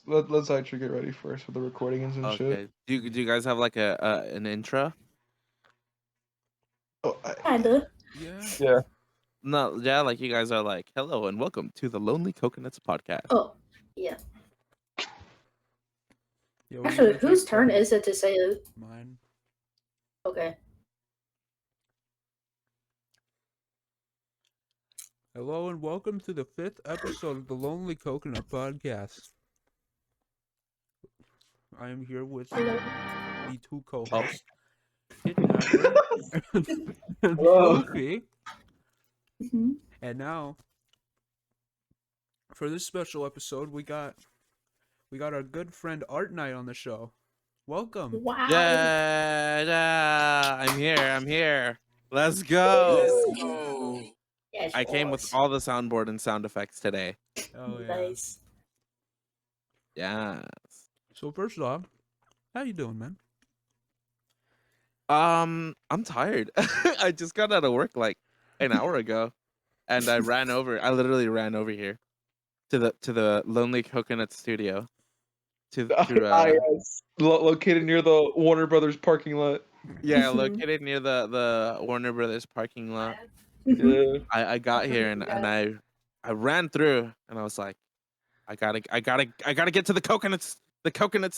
Let's actually get ready first for the recordings and shit. Okay. Do you guys have like an intro? Oh, Kinda. Yeah. yeah. No, yeah, like you guys are like, hello and welcome to the Lonely Coconuts podcast. Oh, yeah. Yeah, we're Actually, gonna whose take turn is it to say it? mine. Okay. Hello and welcome to the 5th episode of the Lonely Coconut Podcast. I am here with the two co-hosts, Kidnapper and Hello. Floofy. Mm-hmm. And now, for this special episode, we got our good friend Artknight on the show. Welcome. Wow. Yeah, I'm here. Let's go. Yes, I came with boss. all the soundboard and sound effects today. Oh yeah. Nice. Yeah. So first off, how you doing, man? I'm tired. I just got out of work like an hour ago, and I literally ran over here to the Lonely Coconut studio. Yes. Located near the Warner Brothers parking lot. Yeah, located near the Warner Brothers parking lot. Yeah. I got here and I ran through and I was like, I gotta get to the coconuts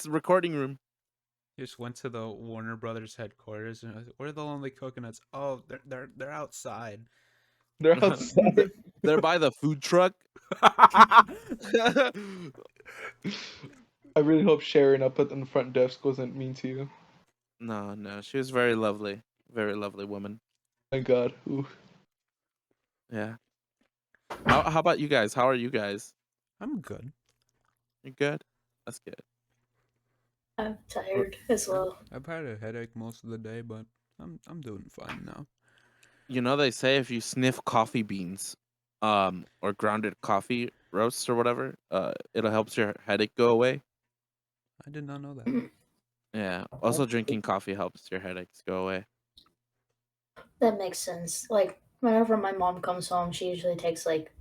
recording room. Just went to the Warner Brothers headquarters and I was like, where are the Lonely Coconuts? Oh, they're outside. They're outside. They're by the food truck. I really hope Sharon up at the front desk wasn't mean to you. No, she was very lovely woman. Thank God. Ooh. Yeah. How about you guys? How are you guys? I'm good. You good? That's good. I'm tired as well. I've had a headache most of the day, but I'm doing fine now. You know they say if you sniff coffee beans, or grounded coffee roasts or whatever, it'll help your headache go away. I did not know that. Yeah. Also, drinking coffee helps your headaches go away. That makes sense. Like, whenever my mom comes home, she usually takes, like,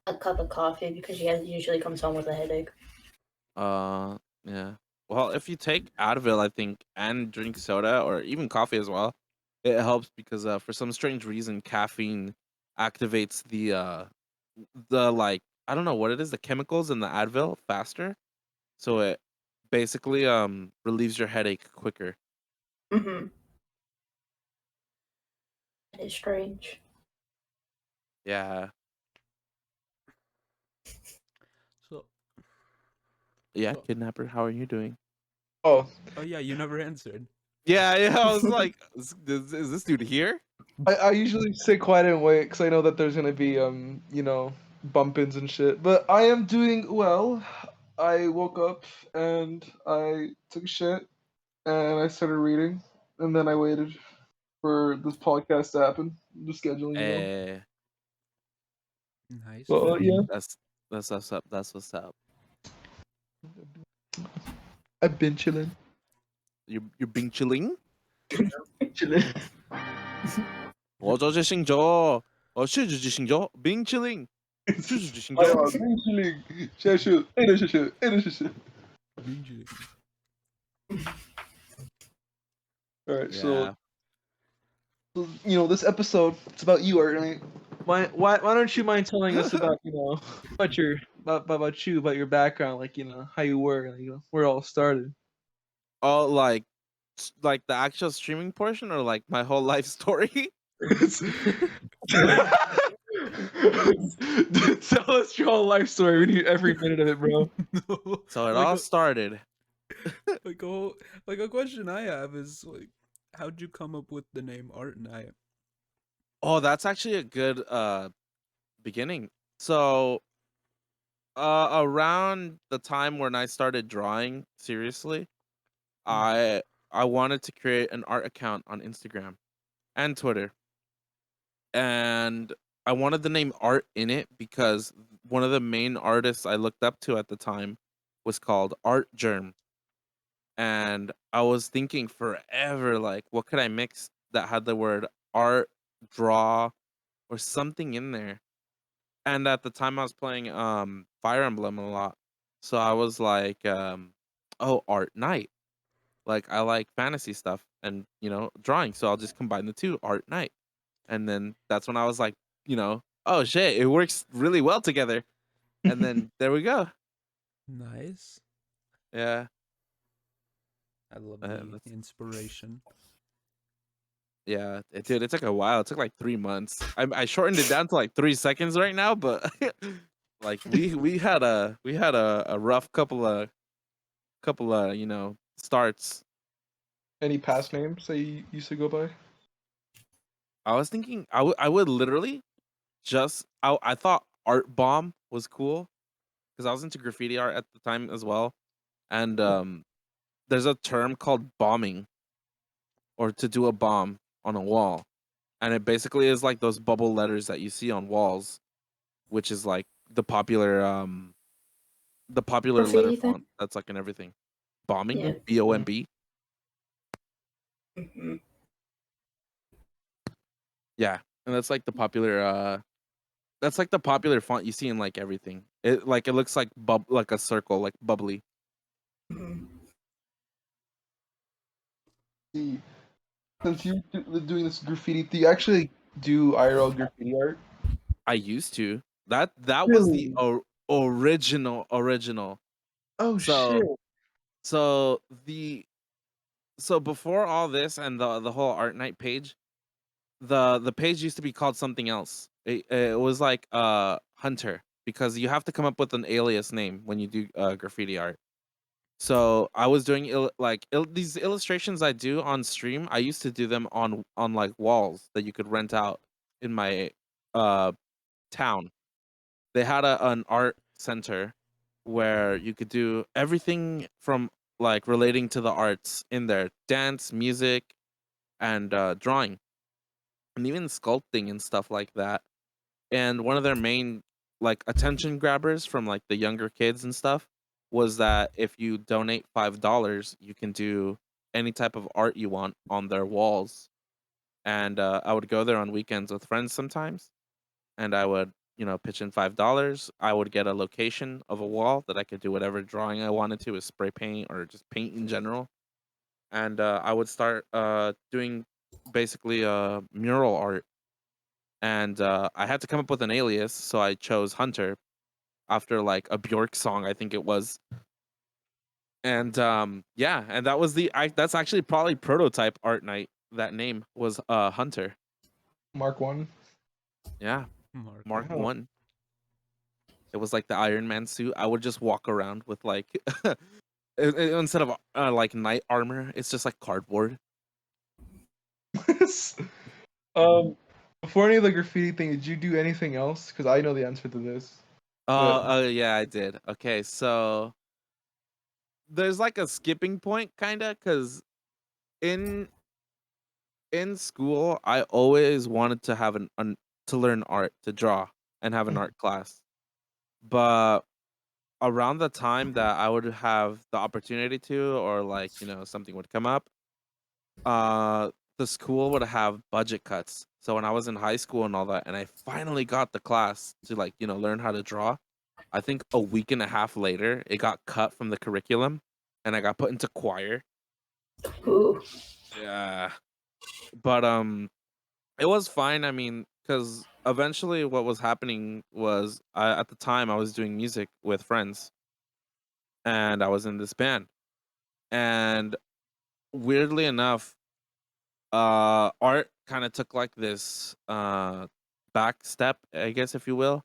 a cup of coffee because she usually comes home with a headache. Yeah. Well, if you take Advil, I think, and drink soda or even coffee as well, it helps because for some strange reason, caffeine activates the like I don't know what it is, the chemicals in the Advil faster, so it basically relieves your headache quicker. Mm-hmm. It is strange. Yeah. So, Yeah, so Kidnapper, how are you doing? Oh, oh yeah, you never answered. Yeah, I was like, is this dude here? I usually stay quiet and wait because I know that there's gonna be bump-ins and shit. But I am doing well. I woke up and I took a shit and I started reading and then I waited for this podcast to happen. The scheduling. Eh, Nice. Well, yeah, that's what's up. That's what's up. I've been chilling. You're being chilling? Chilling. 我做这行走，我是这行走，冰淇淋，是这行走。 been chilling. 现在是，是。All right, Yeah. so this episode it's about you, Artknight. Why don't you mind telling us about about your background, like how you were, where it all started. Oh, like the actual streaming portion or like my whole life story? Tell us your whole life story. We need every minute of it, bro. No, So it like all a, started. like a question I have is like, how'd you come up with the name Artknight? Oh, that's actually a good beginning. So around the time when I started drawing seriously, I wanted to create an art account on Instagram and Twitter. And I wanted the name Art in it because one of the main artists I looked up to at the time was called Art Germ. And I was thinking forever, like, what could I mix that had the word art, draw, or something in there? And at the time I was playing Fire Emblem a lot. So I was like, oh, art night. Like I like fantasy stuff and drawing, so I'll just combine the two, art night. And then that's when I was like, oh shit, it works really well together. And then there we go. Nice. Yeah. I love the That's, inspiration. yeah, dude, it took a while. It took like 3 months. I shortened it down to like 3 seconds right now, but like we had a rough couple of starts. Any past names that you used to go by? I was thinking I would literally just I thought art bomb was cool because I was into graffiti art at the time as well, and there's a term called bombing, or to do a bomb on a wall, and it basically is like those bubble letters that you see on walls, which is like the popular letter Graffiti font thing? that's like in everything. Bombing, Yeah. BOMB. Hmm. Yeah, and that's like the popular font you see in like everything. It looks like like a circle, like bubbly. Hmm. See, since you're doing this graffiti, do you actually do IRL graffiti art? I used to. That was the Really? original. Oh shit! So so the so before all this and the whole art night page, the page used to be called something else. It was like Hunter, because you have to come up with an alias name when you do graffiti art. So I was doing these illustrations I do on stream. I used to do them on like walls that you could rent out in my uh town. They had an art center where you could do everything from like relating to the arts in there: dance, music, and drawing, and even sculpting and stuff like that. And one of their main like attention grabbers from like the younger kids and stuff was that if you donate $5, you can do any type of art you want on their walls. And I would go there on weekends with friends sometimes, and I would pitch in $5. I would get a location of a wall that I could do whatever drawing I wanted to, with spray paint or just paint in general. And I would start doing basically mural art. And I had to come up with an alias, so I chose Hunter after like a Bjork song, I think it was. And yeah, and that was that's actually probably prototype art night. That name was Hunter. Mark one. Yeah, Mark Mark Wow. 1. It was like the Iron Man suit. I would just walk around with like instead of like knight armor, it's just like cardboard. um, before any of the graffiti thing, did you do anything else? Because I know the answer to this. But Yeah, I did. Okay, so there's like a skipping point kind of, cuz in in school I always wanted to have to learn art, to draw and have an art class. But around the time that I would have the opportunity to, or like, something would come up, uh the school would have budget cuts. So when I was in high school and all that, and I finally got the class to like, learn how to draw, I think a week and a half later, it got cut from the curriculum and I got put into choir. Ooh. Yeah. But it was fine. I mean, cuz eventually what was happening was, at the time I was doing music with friends, and I was in this band. And weirdly enough, art kind of took like this back step, I guess, if you will.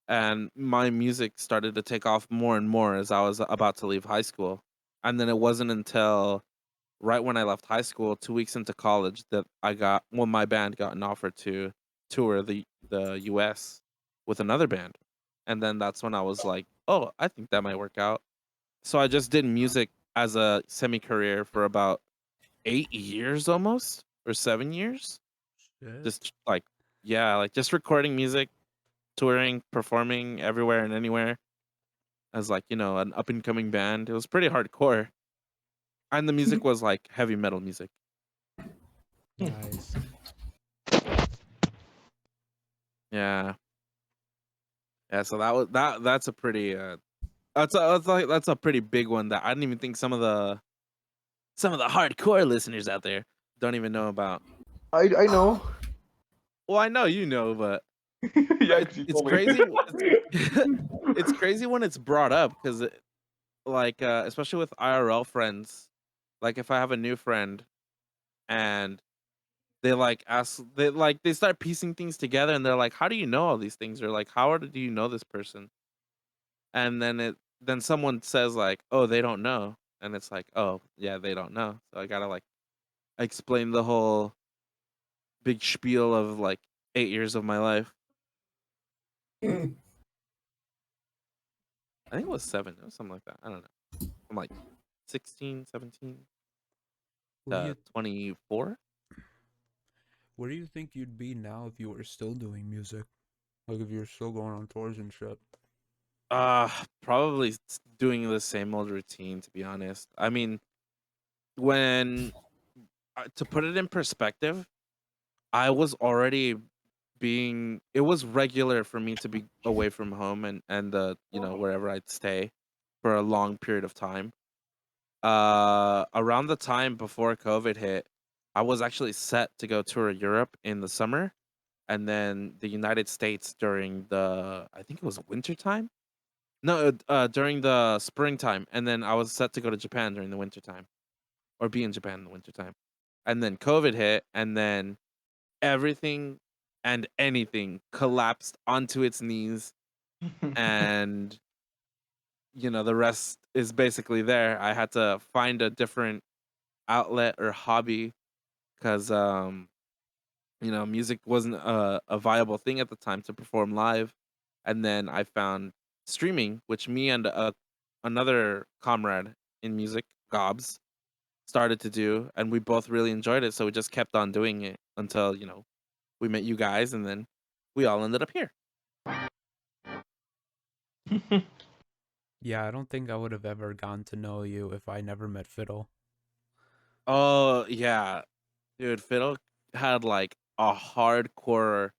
And my music started to take off more and more as I was about to leave high school. And then it wasn't until right when I left high school, 2 weeks into college, that my band got an offer to tour the US with another band. And then that's when I was like, oh, I think that might work out. So I just did music as a semi career for about 8 years almost, or 7 years. shit. Just like, yeah, like just recording music, touring, performing everywhere and anywhere as like, an up and coming band. It was pretty hardcore. And the music was like heavy metal music. Nice. Yeah. Yeah, so that was that's a pretty That's a pretty big one that I didn't even think some of the hardcore listeners out there don't even know about. I know. Well, I know you know, but Yeah, 'cause you it's told me. crazy. It's crazy when it's brought up because, like, especially with IRL friends, like if I have a new friend and they like ask, they start piecing things together and they're like, "How do you know all these things?" Or like, do you know this person?" And then someone says like, "Oh, they don't know," and it's like, "Oh, yeah, they don't know." So I gotta like explain the whole big spiel of like 8 years of my life. I think it was 7 or something like that. I don't know. I'm like 16, 17 Where do to you 24. where do you think you'd be now if you were still doing music? Like if you're still going on tours and shit. Probably doing the same old routine, to be honest. I mean, when to put it in perspective, I was already it was regular for me to be away from home and wherever I'd stay for a long period of time. Around the time before COVID hit, I was actually set to go tour Europe in the summer and then the United States during I think it was winter time. No, during the springtime, and then I was set to go to Japan during the wintertime, or be in Japan in the wintertime. And then COVID hit, and then everything and anything collapsed onto its knees, and the rest is basically there. I had to find a different outlet or hobby because music wasn't a viable thing at the time to perform live. And then I found streaming, which me and another comrade in music, Gobs, started to do, and we both really enjoyed it. So we just kept on doing it until we met you guys, and then we all ended up here. Yeah, I don't think I would have ever gotten to know you if I never met Fiddle. Oh yeah, dude, Fiddle had like a hardcore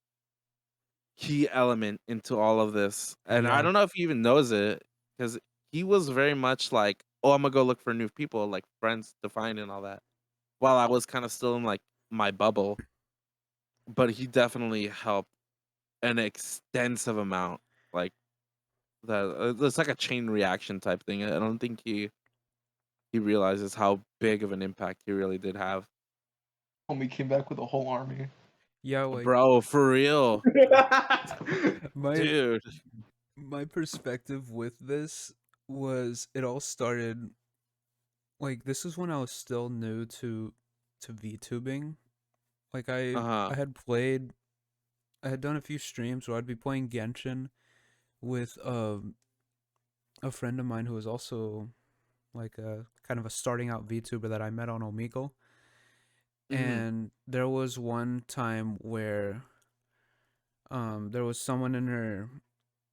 key element into all of this. And I Yeah. don't know if he even knows it because he was very much like, oh, I'm gonna go look for new people, like friends to find and all that. While I was kind of still in like my bubble, but he definitely helped an extensive amount. Like it's like a chain reaction type thing. I don't think he realizes how big of an impact he really did have. Homie came back with a whole army. Yeah, like Bro, for real, my dude. my perspective with this was it all started like this is when I was still new to VTubing. Like Uh huh. I had done a few streams where I'd be playing Genshin with a friend of mine who was also like a kind of a starting out VTuber that I met on Omegle. Hmm. And there was one time where there was someone in her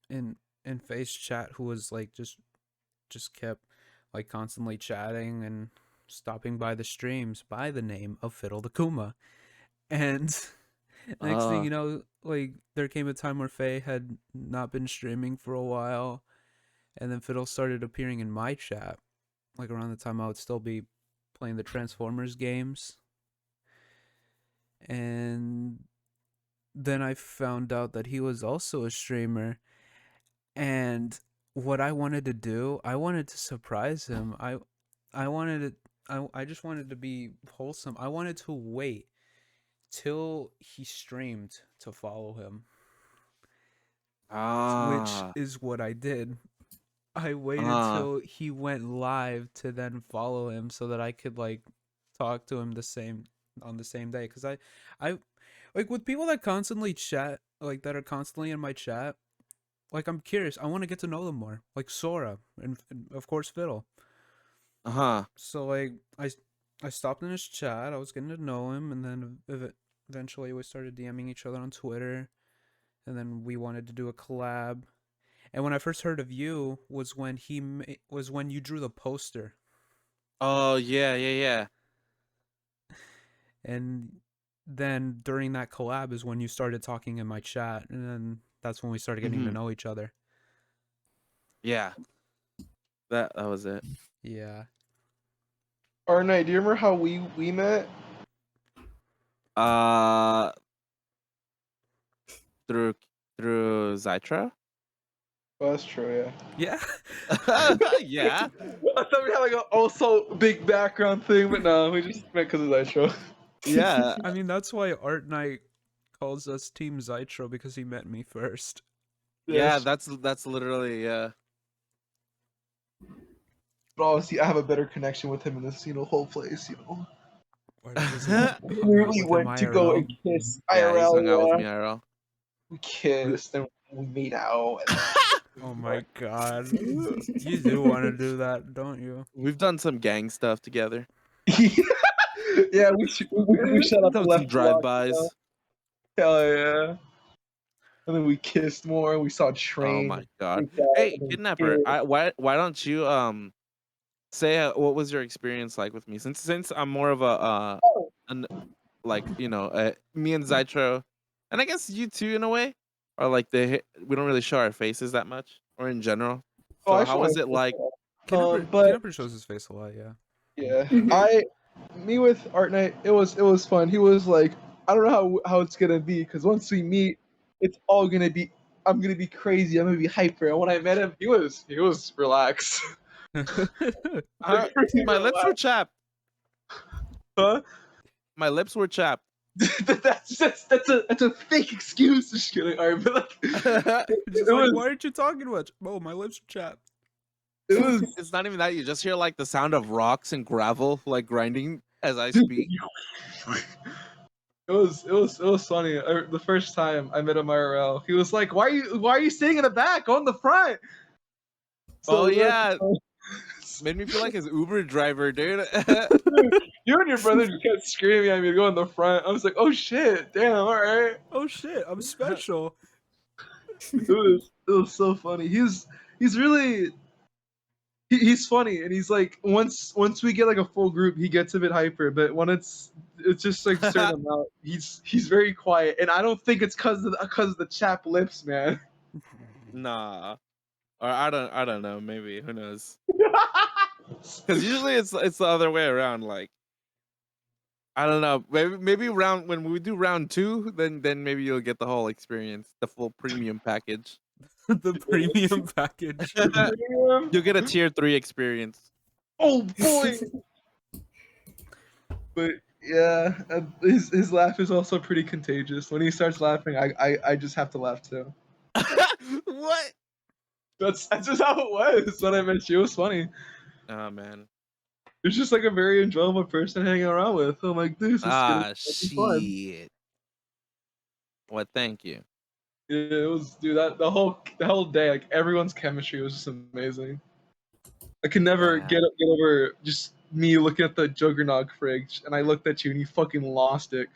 in face chat who was like just kept like constantly chatting and stopping by the streams by the name of Fiddle the Kuma. And next thing Uh you know, like there came a time where Faye had not been streaming for a while, and then Fiddle started appearing in my chat, like around the time I would still be playing the Transformers games. And then I found out that he was also a streamer, and what I wanted to do, I wanted to surprise him. I wanted it I just wanted to be wholesome. I wanted to wait till he streamed to follow him, which ah is what I did. I waited uh till he went live to then follow him so that I could like talk to him on the same day, cuz I like with people that constantly chat, like that are constantly in my chat, like I'm curious. I want to get to know them more. Like Sora and of course Fiddle. huh. So like I stopped in his chat. I was getting to know him, and then eventually we started DMing each other on Twitter, and then we wanted to do a collab. And when I first heard of you was when was when you drew the poster, Oh yeah, yeah, yeah. and then during that collab is when you started talking in my chat, and then that's when we started getting to Hmm. know each other. Yeah. That was it. Yeah. Artknight, do you remember how we met? Through Zitro. Oh, that's true, yeah. Yeah. Yeah. I thought we had like a also big background thing, but no, we just met because of that show. Yeah. I mean, that's why Art Knight calls us Team Zitro, because he met me first. Yeah, Yes. that's literally But obviously, I have a better connection with him in this, whole place, Where does he hung We out really with him went to go IRL? and kiss Yeah, he's hung out with IRL, me yeah. IRL. We kissed and we made out. Oh my god. You do want to do that, don't you? We've done some gang stuff together. Yeah, we shut up Done some left block, drive-bys. Hell yeah. And then we kissed more. We saw Oh Train. my god. freaked out, Hey, and then we Kidnapper, kissed. why don't you say what was your experience like with me? Since I'm more of a an like, me and Zitro, and I guess you too in a way, are like we don't really show our faces that much, or in general. Oh, So I how saw was my it like? but Kidnapper shows his face a lot, yeah. yeah, Mhm. me with Artknight, it was fun. He was like, I don't know how it's gonna be because once we meet, it's all gonna be. I'm gonna be crazy. I'm gonna be hyper. And when I met him, he was relaxed. Like, pretty My lips were relaxed. chapped. Huh? My lips were chapped. That's a fake excuse. Just kidding. Alright, but like, Just it like, was why aren't you talking much? Oh, my lips are chapped. it was It's not even that. You just hear like the sound of rocks and gravel like grinding as I speak. it was funny. The first time I met him IRL, he was like, "Why are you sitting in the back? Go in the front." Oh So we went- yeah, made me feel like his Uber driver, dude. you and your brother just kept screaming at me to go in the front. I was like, "Oh shit, damn, all right." Oh shit, I'm special. It was so funny. He's really he's funny, and he's like once we get like a full group, he gets a bit hyper. But when it's just like a certain amount, he's very quiet, and I don't think it's because of the chap lips, man. Nah, or I don't know. Maybe, who knows? Because usually it's the other way around. Like, I don't know. Maybe when we do round 2, then maybe you'll get the whole experience, the full premium package. The premium package. You'll get a tier 3 experience. Oh boy! But yeah, his laugh is also pretty contagious. When he starts laughing, I just have to laugh too. What? That's just how it was when I met you. It was funny. Oh man. It's just like a very enjoyable person hanging around with. I'm like, this is gonna Ah, be fucking fun. shit. Well, thank you. Yeah, it was, dude. That the whole day, like everyone's chemistry was just amazing. I could never Yeah. get over just me looking at the Juggernog fridge, and I looked at you, and you fucking lost it,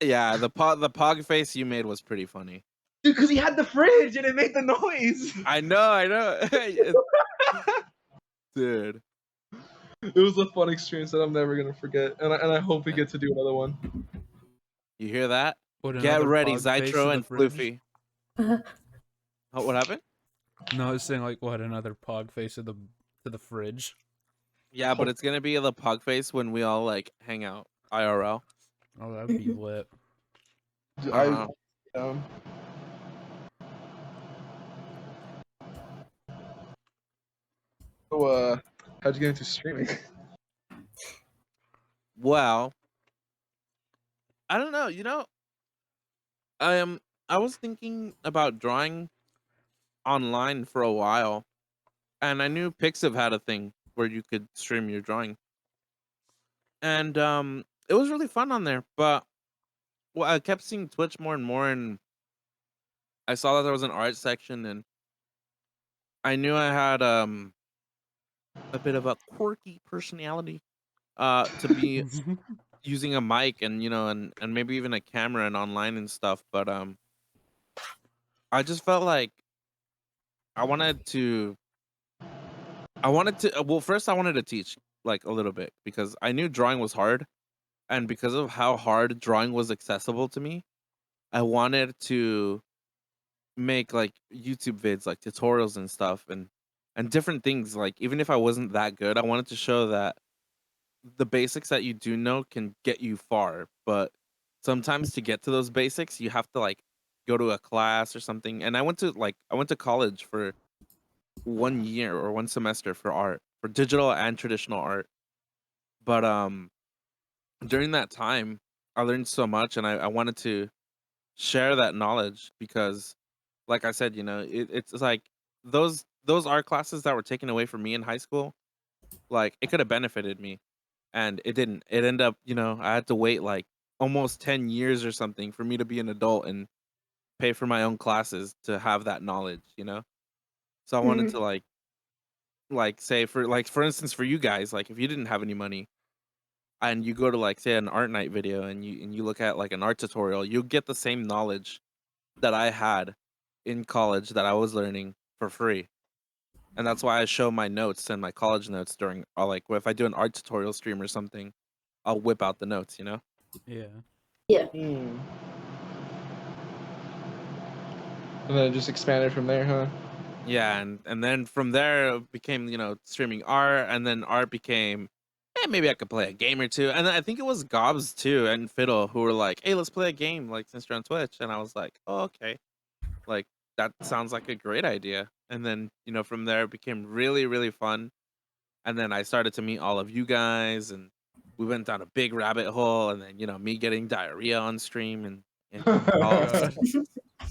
Yeah, the pog face you made was pretty funny. dude. Because he had the fridge, and it made the noise. I know. Dude. It was a fun experience that I'm never gonna forget, and I hope we get to do another one. You hear that? What, Get another ready, pog face in Zitro the and fridge? Floofy. Oh, what happened? No, I was saying, like, what, another pog face to the fridge? Yeah, but it's gonna be the pug face when we all like hang out IRL. Oh, that'd be lit. I Uh, so how'd you get into streaming? well, I don't know. I was thinking about drawing online for a while, and I knew Pixiv had a thing where you could stream your drawing, and it was really fun on there. But I kept seeing Twitch more and more, and I saw that there was an art section, and I knew I had a bit of a quirky personality to be using a mic and and maybe even a camera and online and stuff, but I just felt like I wanted to well, first I wanted to teach like a little bit because I knew drawing was hard, and because of how hard drawing was accessible to me, I wanted to make like YouTube vids, like tutorials and stuff, and and different things. Like even if I wasn't that good, I wanted to show that the basics that you do know can get you far, but sometimes to get to those basics, you have to like go to a class or something. And I went to college for 1 year or 1 semester for art, for digital and traditional art. But during that time, I learned so much, and I wanted to share that knowledge because, like I said, it's like those art classes that were taken away from me in high school, like it could have benefited me, and it didn't. It ended up, I had to wait like almost 10 years or something for me to be an adult and pay for my own classes to have that knowledge. So I wanted Mhm. to like say for instance for you guys, like if you didn't have any money and you go to like say an art night video and you look at like an art tutorial, you'll get the same knowledge that I had in college that I was learning for free. And that's why I show my notes and my college notes during, or like if I do an art tutorial stream or something, I'll whip out the notes. Yeah. Yeah. Hmm. And then it just expanded from there, huh? Yeah, and then from there it became, streaming art, and then art became, maybe I could play a game or two. And then I think it was Gobs too and Fiddle who were like, hey, let's play a game like since you're on Twitch. And I was like, oh, okay. Like that sounds like a great idea. And then, from there it became really, really fun. And then I started to meet all of you guys, and we went down a big rabbit hole, and then, me getting diarrhea on stream and all of God.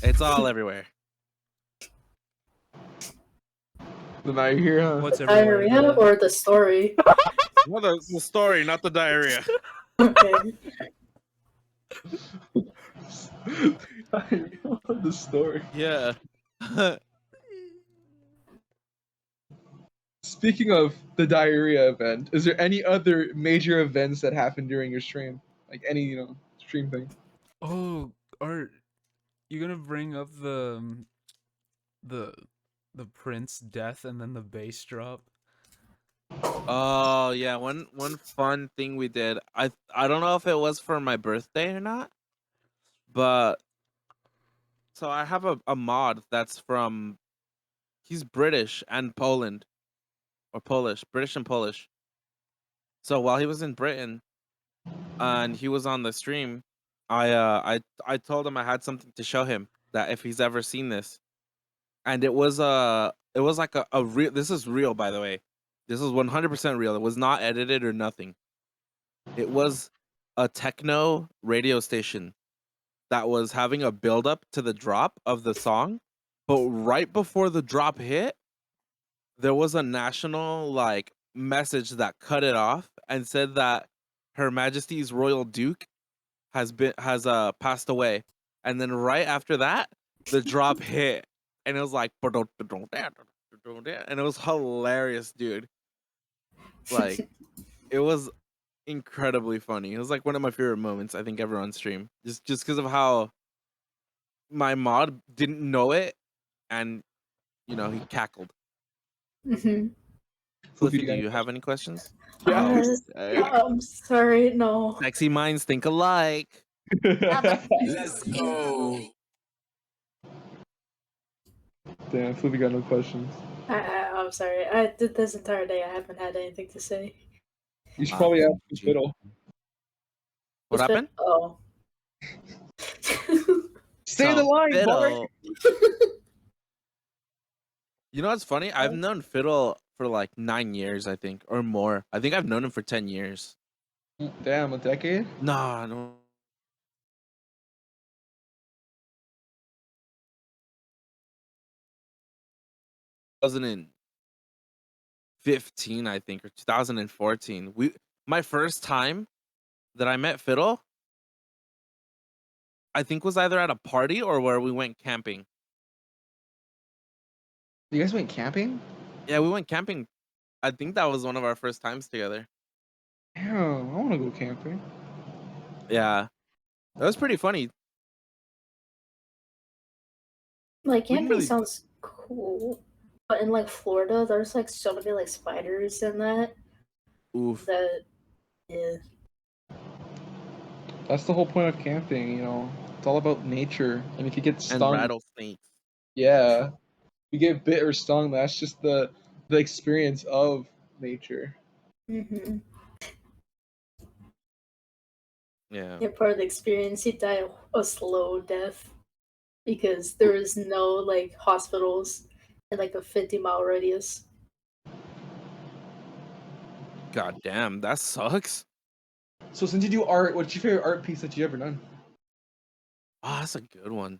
it's all everywhere. Then now you're here, huh? What's everywhere? Diarrhea or the story? Well, the story, not the diarrhea. Okay. The story. Yeah. Speaking of the diarrhea event, is there any other major events that happened during your stream? Like any, stream thing? Oh, Art, you gonna bring up the the prince death and then the bass drop? Oh yeah, one fun thing we did. I don't know if it was for my birthday or not, but so I have a mod that's from, he's British and Poland, or Polish, British and Polish. So while he was in Britain and he was on the stream, I told him I had something to show him, that if he's ever seen this. And it was like a real, this is real, by the way. This is 100% real. It was not edited or nothing. It was a techno radio station that was having a build up to the drop of the song, but right before the drop hit, there was a national like message that cut it off and said that Her Majesty's Royal Duke has passed away. And then right after that, the drop hit, and it was like, and it was hilarious, dude. Like it was incredibly funny. It was like one of my favorite moments I think ever on stream. Just because of how my mod didn't know it, and he cackled. hmm Floofy, do you have any questions? Yeah. I'm sorry, no. Sexy minds think alike. Let's go. Damn, Fluffy got no questions. I'm sorry. I did this entire day. I haven't had anything to say. You should probably ask Gee. Fiddle. What happened? Oh. Stay the So, line, Bart! Fiddle. You know what's funny? I've known Fiddle for like 9 years, I think, or more. I think I've known him for 10 years. Damn, a decade? Nah, no. Wasn't in 15, I think, or 2014. My first time that I met Fiddle, I think was either at a party or where we went camping. You guys went camping? Yeah, we went camping. I think that was one of our first times together. Damn, I want to go camping. Yeah, that was pretty funny. Like, We didn't camping really- sounds cool. But in, like, Florida, there's, like, so many, like, spiders in that. Oof. That, yeah. That's the whole point of camping, It's all about nature. And if you get And stung, rattlesnakes. yeah. You get bit or stung, that's just the the experience of nature. Mm-hmm. Yeah. Yeah, part of the experience, he died a slow death because there is no like hospitals in like a 50-mile radius. God damn, that sucks. So since you do art, what's your favorite art piece that you ever done? Oh, that's a good one.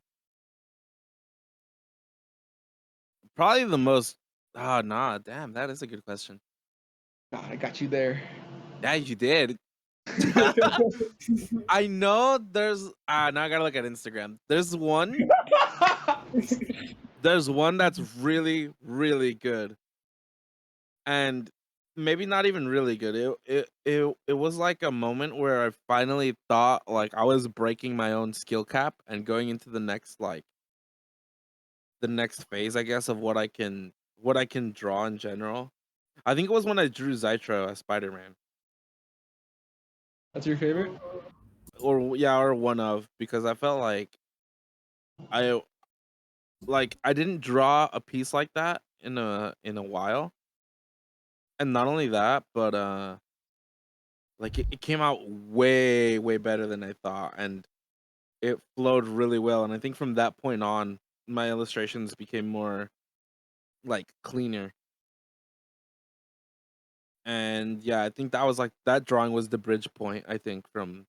Probably the most. Ah, nah, damn, that is a good question. God, I got you there. Yeah, you did. I know there's. Now I gotta look at Instagram. There's one. There's one that's really, really good, and maybe not even really good. It was like a moment where I finally thought like I was breaking my own skill cap and going into the next phase, I guess, of what I can draw in general. I think it was when I drew Zitro as Spider-Man, That's your favorite? or one of, because I felt like I I didn't draw a piece like that in a while, and not only that, but like it came out way better than I thought, and it flowed really well. And I think from that point on, my illustrations became more like cleaner. And yeah, I think that was like that drawing was the bridge point, I think, from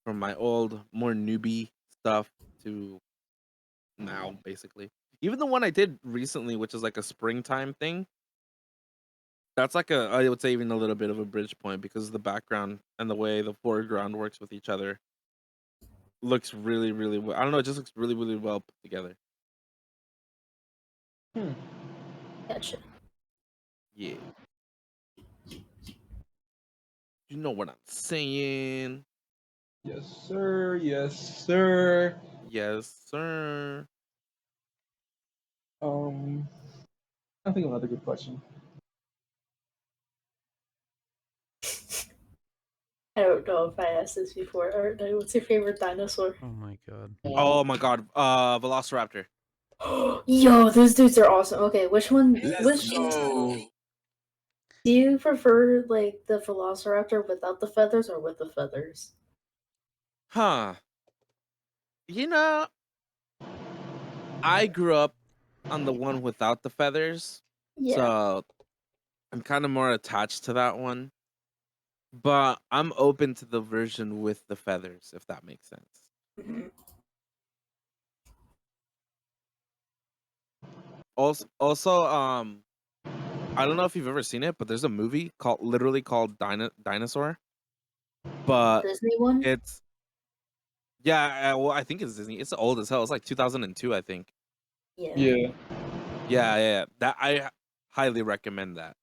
my old more newbie stuff to now, basically. Even the one I did recently, which is like a springtime thing, that's like I would say even a little bit of a bridge point, because the background and the way the foreground works with each other looks really well. I don't know, it just looks really well put together. Gotcha. Yeah. You know what I'm saying? Yes, sir. Yes, sir. Yes, sir. I think another good question. I don't know if I asked this before. Artknight, what's your favorite dinosaur? Oh my god. Oh my god, Velociraptor. Yo, those dudes are awesome. Okay, which one? Let's go. Do you prefer like the Velociraptor without the feathers or with the feathers? Huh. You know, I grew up on the one without the feathers, Yeah. so I'm kind of more attached to that one. But I'm open to the version with the feathers, if that makes sense. Mhm. Also, I don't know if you've ever seen it, but there's a movie literally called Dinosaur. But Disney one? it's well, I think it's Disney. It's old as hell. It's like 2002, I think. Yeah. Yeah. That I highly recommend that.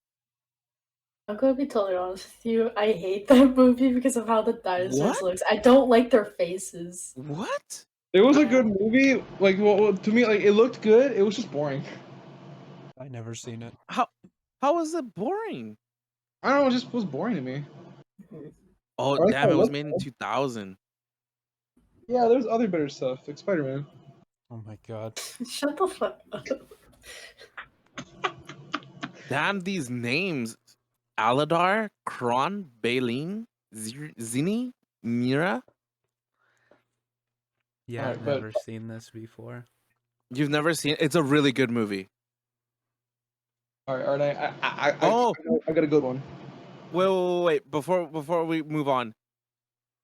I'm gonna be totally honest with you. I hate that movie because of how the dinosaurs What? looks. I don't like their faces. What? It was a good movie. Like, well, to me, like it looked good. It was just boring. I never seen it. How is it boring? I don't know. It just was boring to me. Mhm. Oh, I like damn, how it it was looked, made in though. 2000. Yeah, there's other better stuff, like Spider-Man. Oh my god. Shut the fuck up. Damn, these names. Aladar, Kron, Baleen, Zini, Mira. Yeah, Alright, I've but- never seen this before. You've never seen it? It's a really good movie. All right. Oh. I got a good one. Wait. Before we move on.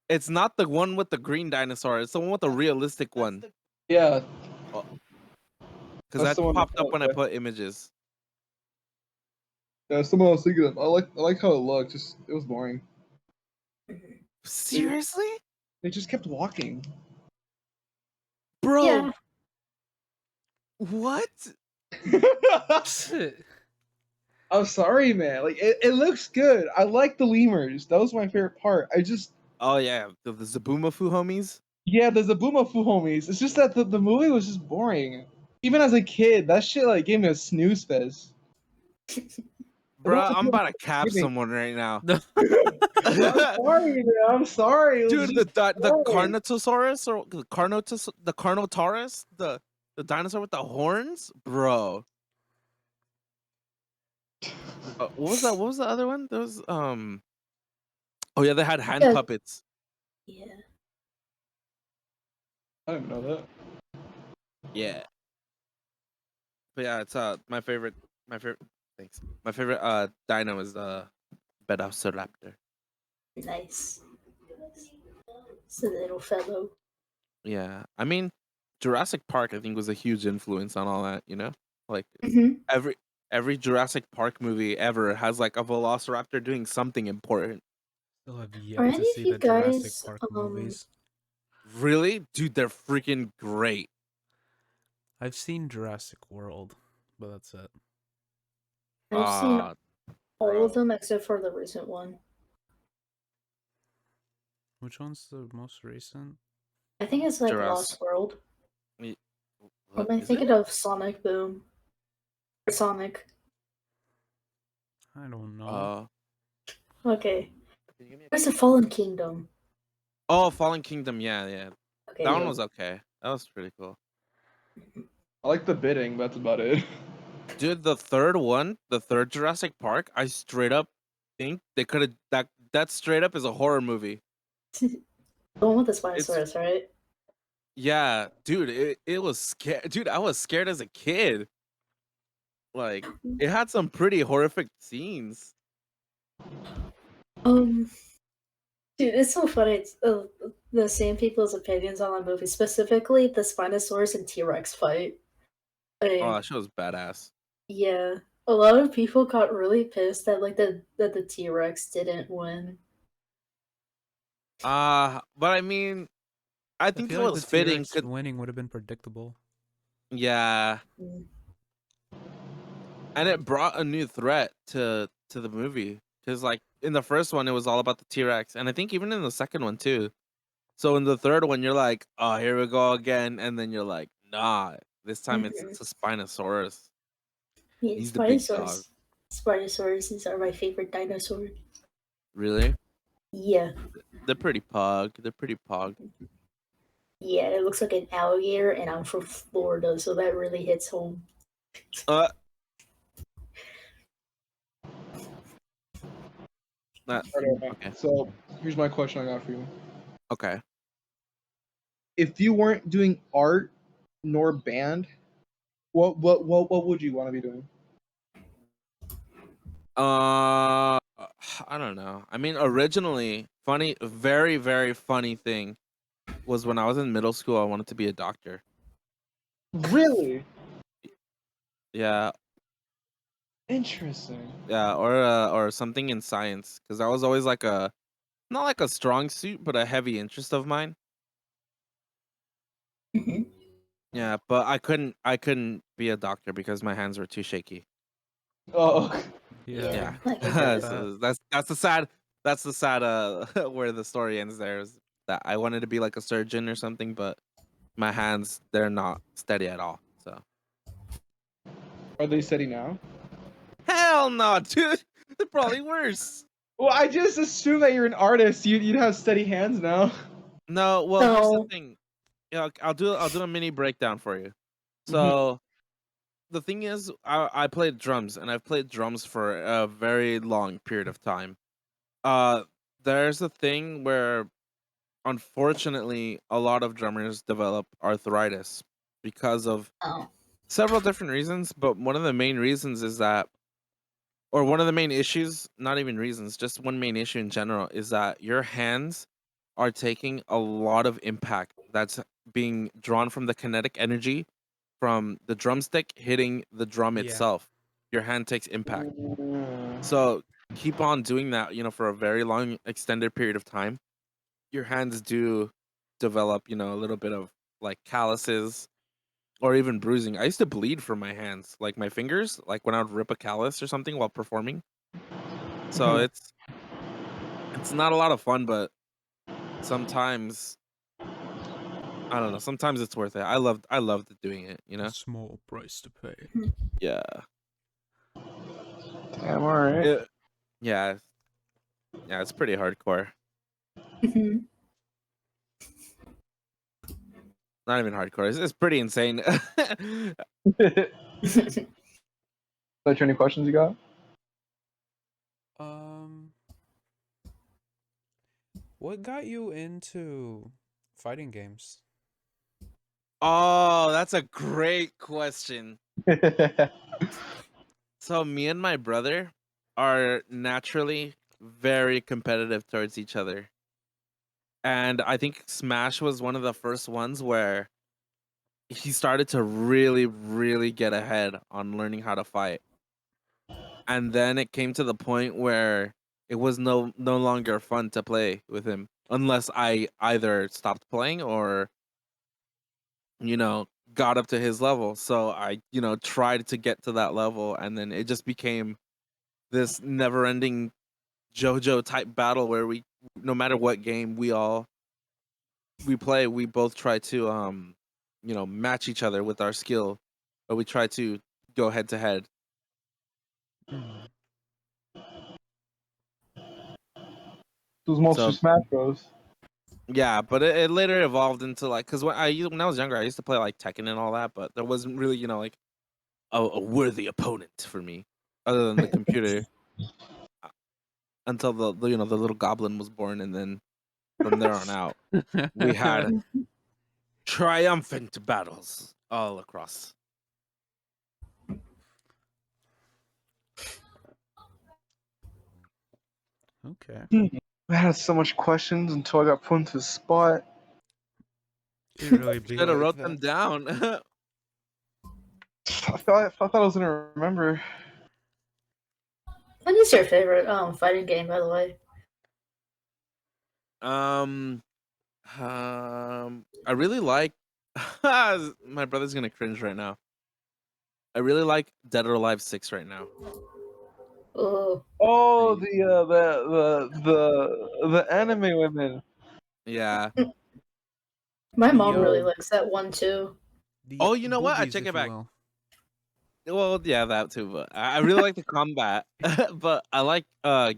It's not the one with the green dinosaur. It's the one with the realistic one. Yeah, Because That's that the one popped that- up when I okay. put images. that's the one I was thinking of. I like how it looked. Just it was boring. Seriously? They just kept walking. Bro. Yeah. What? I'm sorry, man. Like it looks good. I like the lemurs. That was my favorite part. Oh, yeah. The Zabumafu homies? Yeah, the Zabumafu homies. It's just that the movie was just boring. Even as a kid, that shit like gave me a snooze fest. Bro, I'm about to cap someone right now. I'm sorry, man. I'm sorry. It was Dude, the just boring. Carnotaurus or the Carnotaurus, the dinosaur with the horns, bro. What was that? What was the other one? There was Oh yeah, they had hand Yeah. puppets. Yeah. I didn't know that. Yeah. But yeah, it's my favorite. Thanks. My favorite dino is the Velociraptor. Nice. It's a little fellow. Yeah, I mean, Jurassic Park I think was a huge influence on all that. You know, like Mm-hmm. every Jurassic Park movie ever has like a Velociraptor doing something important. Still have Are yet to any of see you the Jurassic guys Park movies. Really, dude, they're freaking great. I've seen Jurassic World, but that's it. I've seen Ah, all of bro. them except for the recent one. Which one's the most recent? I think it's like Jurassic. Lost World. What Or am I is thinking it? of Sonic Boom? Or Sonic. I don't know. Okay. Can you give me a Where's the Fallen Kingdom? Oh, Fallen Kingdom. Yeah, yeah. Okay, That one yeah. was okay. That was pretty cool. I like the bidding. That's about it. Dude, the third one, the third Jurassic Park, I straight up think they could have that straight up is a horror movie. The one with the It's Spinosaurus, right? yeah, dude, it was scared. Dude, I was scared as a kid. Like it had some pretty horrific scenes. Um, Dude, it's so funny. It's, the same people's opinions on the movie, specifically the Spinosaurus and T-Rex fight. Oh, Like, that shit was badass. yeah, a lot of people got really pissed that that the T-Rex didn't win. But I mean, I I think it feel like the was fitting. T-Rex winning would have been predictable. Yeah, Mm. and it brought a new threat to the movie because like in the first one it was all about the T-Rex, and I think even in the second one too. So in the third one you're like, oh, here we go again, and then you're like, nah, this time it's a Spinosaurus. Yeah, He's the big dog. Spinosaurus are my favorite dinosaur. Really? Yeah, They're pretty pug. They're pretty pug. yeah, it looks like an alligator, and I'm from Florida, so that really hits home. Uh, that, okay. So here's my question I got for you. Okay. If you weren't doing art nor band, what would you want to be doing? I don't know. I mean, originally, funny, very, very funny thing was when I was in middle school, I wanted to be a doctor. Really Yeah, interesting. yeah, or something in science, because I was always like a not like a strong suit, but a heavy interest of mine. Mhm. Yeah, but I couldn't be a doctor because my hands were too shaky. Oh, Yeah, I get that. so that's the sad where the story ends there is that I wanted to be like a surgeon or something, but my hands they're not steady at all. So are they steady now? hell no, dude. They're probably worse. Well, I just assumed that you're an artist. You'd have steady hands now. No, well here's the No. thing. Yeah, I'll do a mini breakdown for you. Mhm. So the thing is, I played drums and I've played drums for a very long period of time. Uh, there's a thing where unfortunately a lot of drummers develop arthritis because of Oh. several different reasons, but one of the main reasons is that or one of the main issues, not even reasons, just one main issue in general is that your hands are taking a lot of impact that's being drawn from the kinetic energy from the drumstick hitting the drum Yeah. itself. Your hand takes impact. Mm. So keep on doing that, for a very long extended period of time. Your hands do develop, a little bit of like calluses or even bruising. I used to bleed from my hands, like my fingers, like when I would rip a callus or something while performing. So it's not a lot of fun, but sometimes I don't know, sometimes it's worth it. I loved doing it, A small price to pay. Yeah. Damn, all right. Yeah. Yeah, it's pretty hardcore. Mhm. Not even hardcore. It's pretty insane. Is there any questions you got? What got you into fighting games? Oh, that's a great question. So me and my brother are naturally very competitive towards each other. And I think Smash was one of the first ones where he started to really, really get ahead on learning how to fight. And then it came to the point where it was no longer fun to play with him unless I either stopped playing or got up to his level. So I tried to get to that level, and then it just became this never-ending JoJo type battle where no matter what game we play, we both try to match each other with our skill, or we try to go head to head. Mm. It was mostly So Smash Bros. yeah, but it later evolved into like, because when I was younger, I used to play like Tekken and all that, but there wasn't really like a worthy opponent for me other than the computer until the little goblin was born, and then from there on out we had triumphant battles all across. Okay. I had so much questions until I got put into the spot. It really be Should have like wrote that. them down. I thought I was gonna remember. What is your favorite fighting game, by the way? I really like. My brother's gonna cringe right now. I really like Dead or Alive 6 right now. Oh, Oh, Hey. the anime women. Yeah. my The, mom really uh, likes that one too. The Oh, you know what? I boobies, take if it you back. will. Well, yeah, that too. But I really like the combat. But I like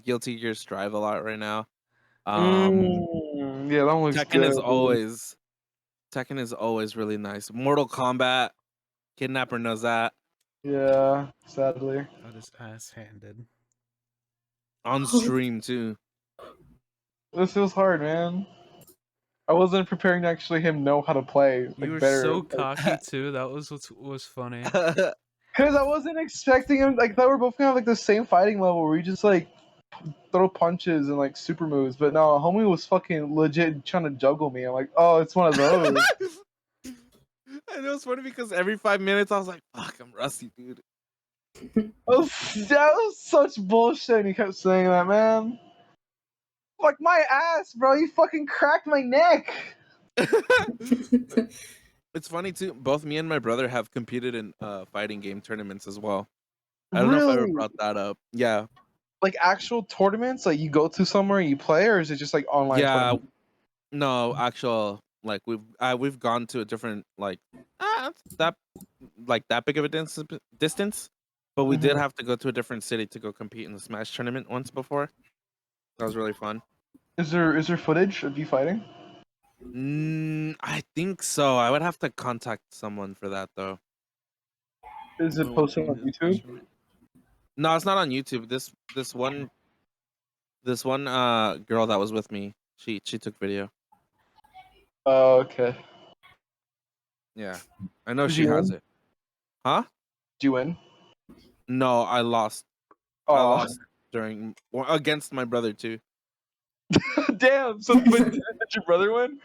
Guilty Gear Strive a lot right now. Yeah, that one looks Tekken good. is always really nice. Mortal Kombat, Kidnapper knows that. Yeah, sadly. Got his ass handed. On stream too. This was hard, man. I wasn't preparing to actually him know how to play You were better. so cocky too. That was what was funny. Because I wasn't expecting him. Like, thought we're both gonna have like the same fighting level where we just like throw punches and like super moves. But no, homie was fucking legit trying to juggle me. I'm like, oh, it's one of those. And it was funny because every 5 minutes I was like, "Fuck, I'm rusty, dude." That was such bullshit. And he kept saying that, man. Like my ass, bro. You fucking cracked my neck. It's funny too. Both me and my brother have competed in fighting game tournaments as well. I don't know if I ever Really? brought that up. Yeah, Like actual tournaments? Like you go to somewhere and you play, or is it just like online yeah. tournaments? No, actual like we've gone to a different that that big of a distance, but we did Mhm. have to go to a different city to go compete in the Smash tournament once before. That was really fun. Is there footage of you fighting? I think so. I would have to contact someone for that though. Is it When we posted came on to the Smash YouTube? tournament. No, it's not on YouTube. This one girl that was with me, she took video. Oh, okay. Yeah, I know Did she you has win? it. Huh? Did you win? No, I lost. I Oh, lost against my brother too. damn. So, but did your brother win?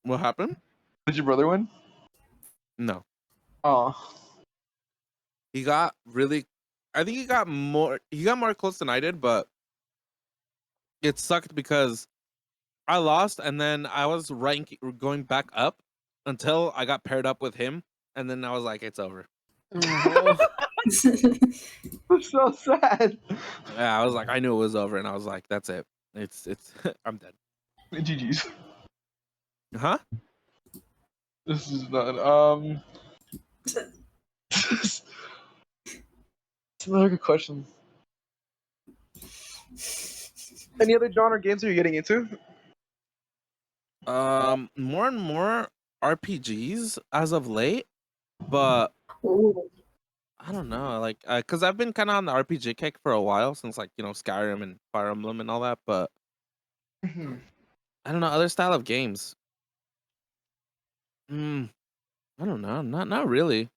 What happened? Did your brother win? No, Oh, he got really. I think he got more. He got more close than I did, but it sucked because I lost, and then I was going back up until I got paired up with him, and then I was like, "It's over." Oh. that's so sad. Yeah, I was like, I knew it was over, and I was like, "That's it. It's I'm dead." GG's. Huh? This is not. It's another good question. Any other genre games are you getting into? More and more RPGs as of late, but Ooh. I don't know, like, cause I've been kind of on the RPG kick for a while since like Skyrim and Fire Emblem and all that, but Mhm. I don't know, other style of games. I don't know, not really.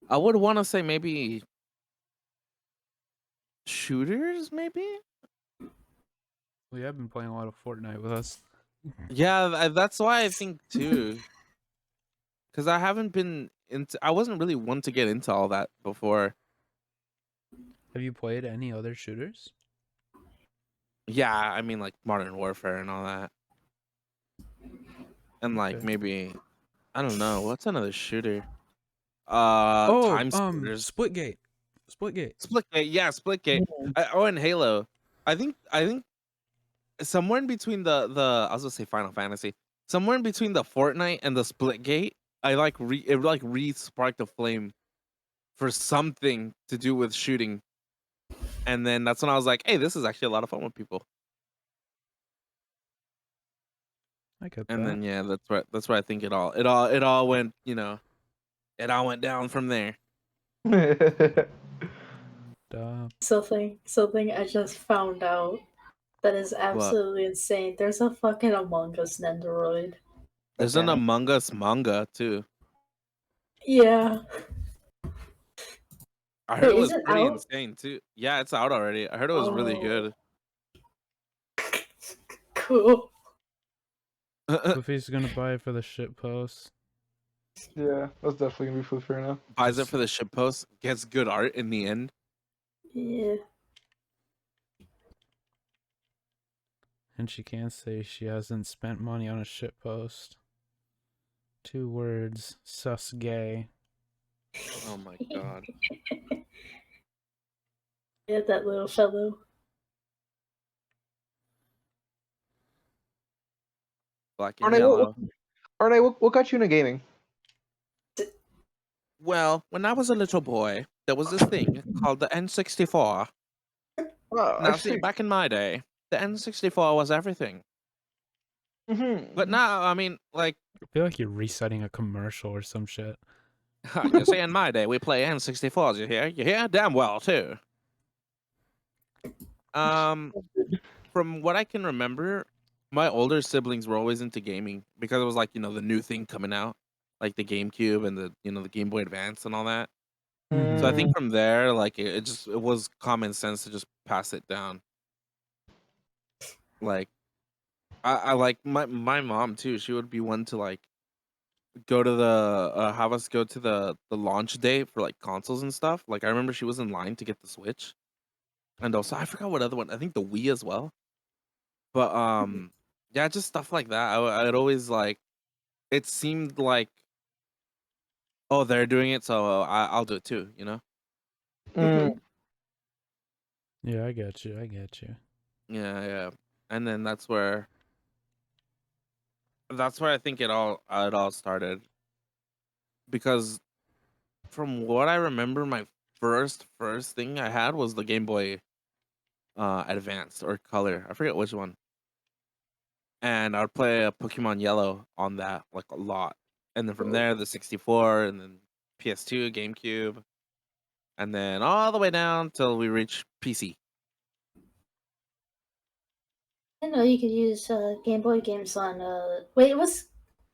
I would want to say maybe shooters, maybe. Well, you have been playing a lot of Fortnite with us. Yeah, that's why I think too. Because I haven't been into. I wasn't really one to get into all that before. Have you played any other shooters? Yeah, I mean like Modern Warfare and all that, and like Okay. maybe I don't know what's another shooter. Oh, Time Splitters. Splitgate. Splitgate. Splitgate, yeah, Splitgate. And Halo. I think somewhere in between the I was gonna say Final Fantasy. Somewhere in between the Fortnite and the Splitgate, it like re-sparked a flame for something to do with shooting. And then that's when I was like, hey, this is actually a lot of fun with people. I get And that. then yeah, that's where I think it all went, it all went down from there. Duh. Something I just found out that is What? absolutely insane. There's a fucking Among Us Nendoroid. There's an Damn it. Among Us manga too. Yeah. I heard Wait, it is was it pretty out? insane too. Yeah, it's out already. I heard it was really Oh. good. Cool. Floofy's gonna buy it for the shit post. Yeah, that's definitely gonna be food fair now. Buys it for the ship post, gets good art in the end. Yeah. And she can't say she hasn't spent money on a shit post. 2 words. Sus gay. Oh my god. Yeah, that little fellow. Black and Arne, yellow. what got you into gaming? Well, when I was a little boy, there was this thing called the N64. Oh, Now, I see, see. back in my day, the N64 was everything. But now, I mean, like, I feel like you're reciting a commercial or some shit. you see, in my day, we play N64s. You hear? You hear? Damn well too. From what I can remember, my older siblings were always into gaming because it was like the new thing coming out, like the GameCube and the Game Boy Advance and all that. So I think from there, like it was common sense to just pass it down. Like I like my mom too. She would be one to like go to the have us go to the launch day for like consoles and stuff. Like I remember she was in line to get the Switch, and also I forgot what other one. I think the Wii as well. But yeah, just stuff like that. I'd always like. It seemed like, oh, they're doing it, so I'll do it too. You know? Mm. Yeah, I get you. I get you. Yeah, yeah. And then that's where I think it all started. Because from what I remember, my first thing I had was the Game Boy Advanced or Color. I forget which one. And I'd play a Pokemon Yellow on that like a lot. And then from there, the 64, and then PS2, GameCube, and then all the way down till we reach PC. I know you could use Game Boy games on wait, was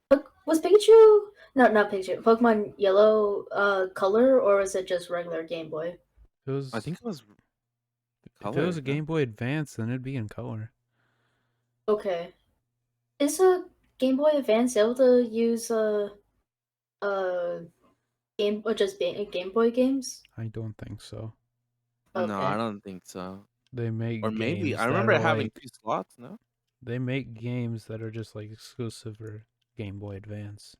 Pikachu? No, not Pikachu. Pokemon Yellow color, or was it just regular Game Boy? If it was, I think it was if it was a Color. No? Game Boy Advance, then it'd be in color. Okay. Is a Game Boy Advance able to use game or just Game Boy games? I don't think so. No, I Okay. don't think so. They make Or maybe games I that remember are it having like 2 slots. No. they make games that are just like exclusive for Game Boy Advance.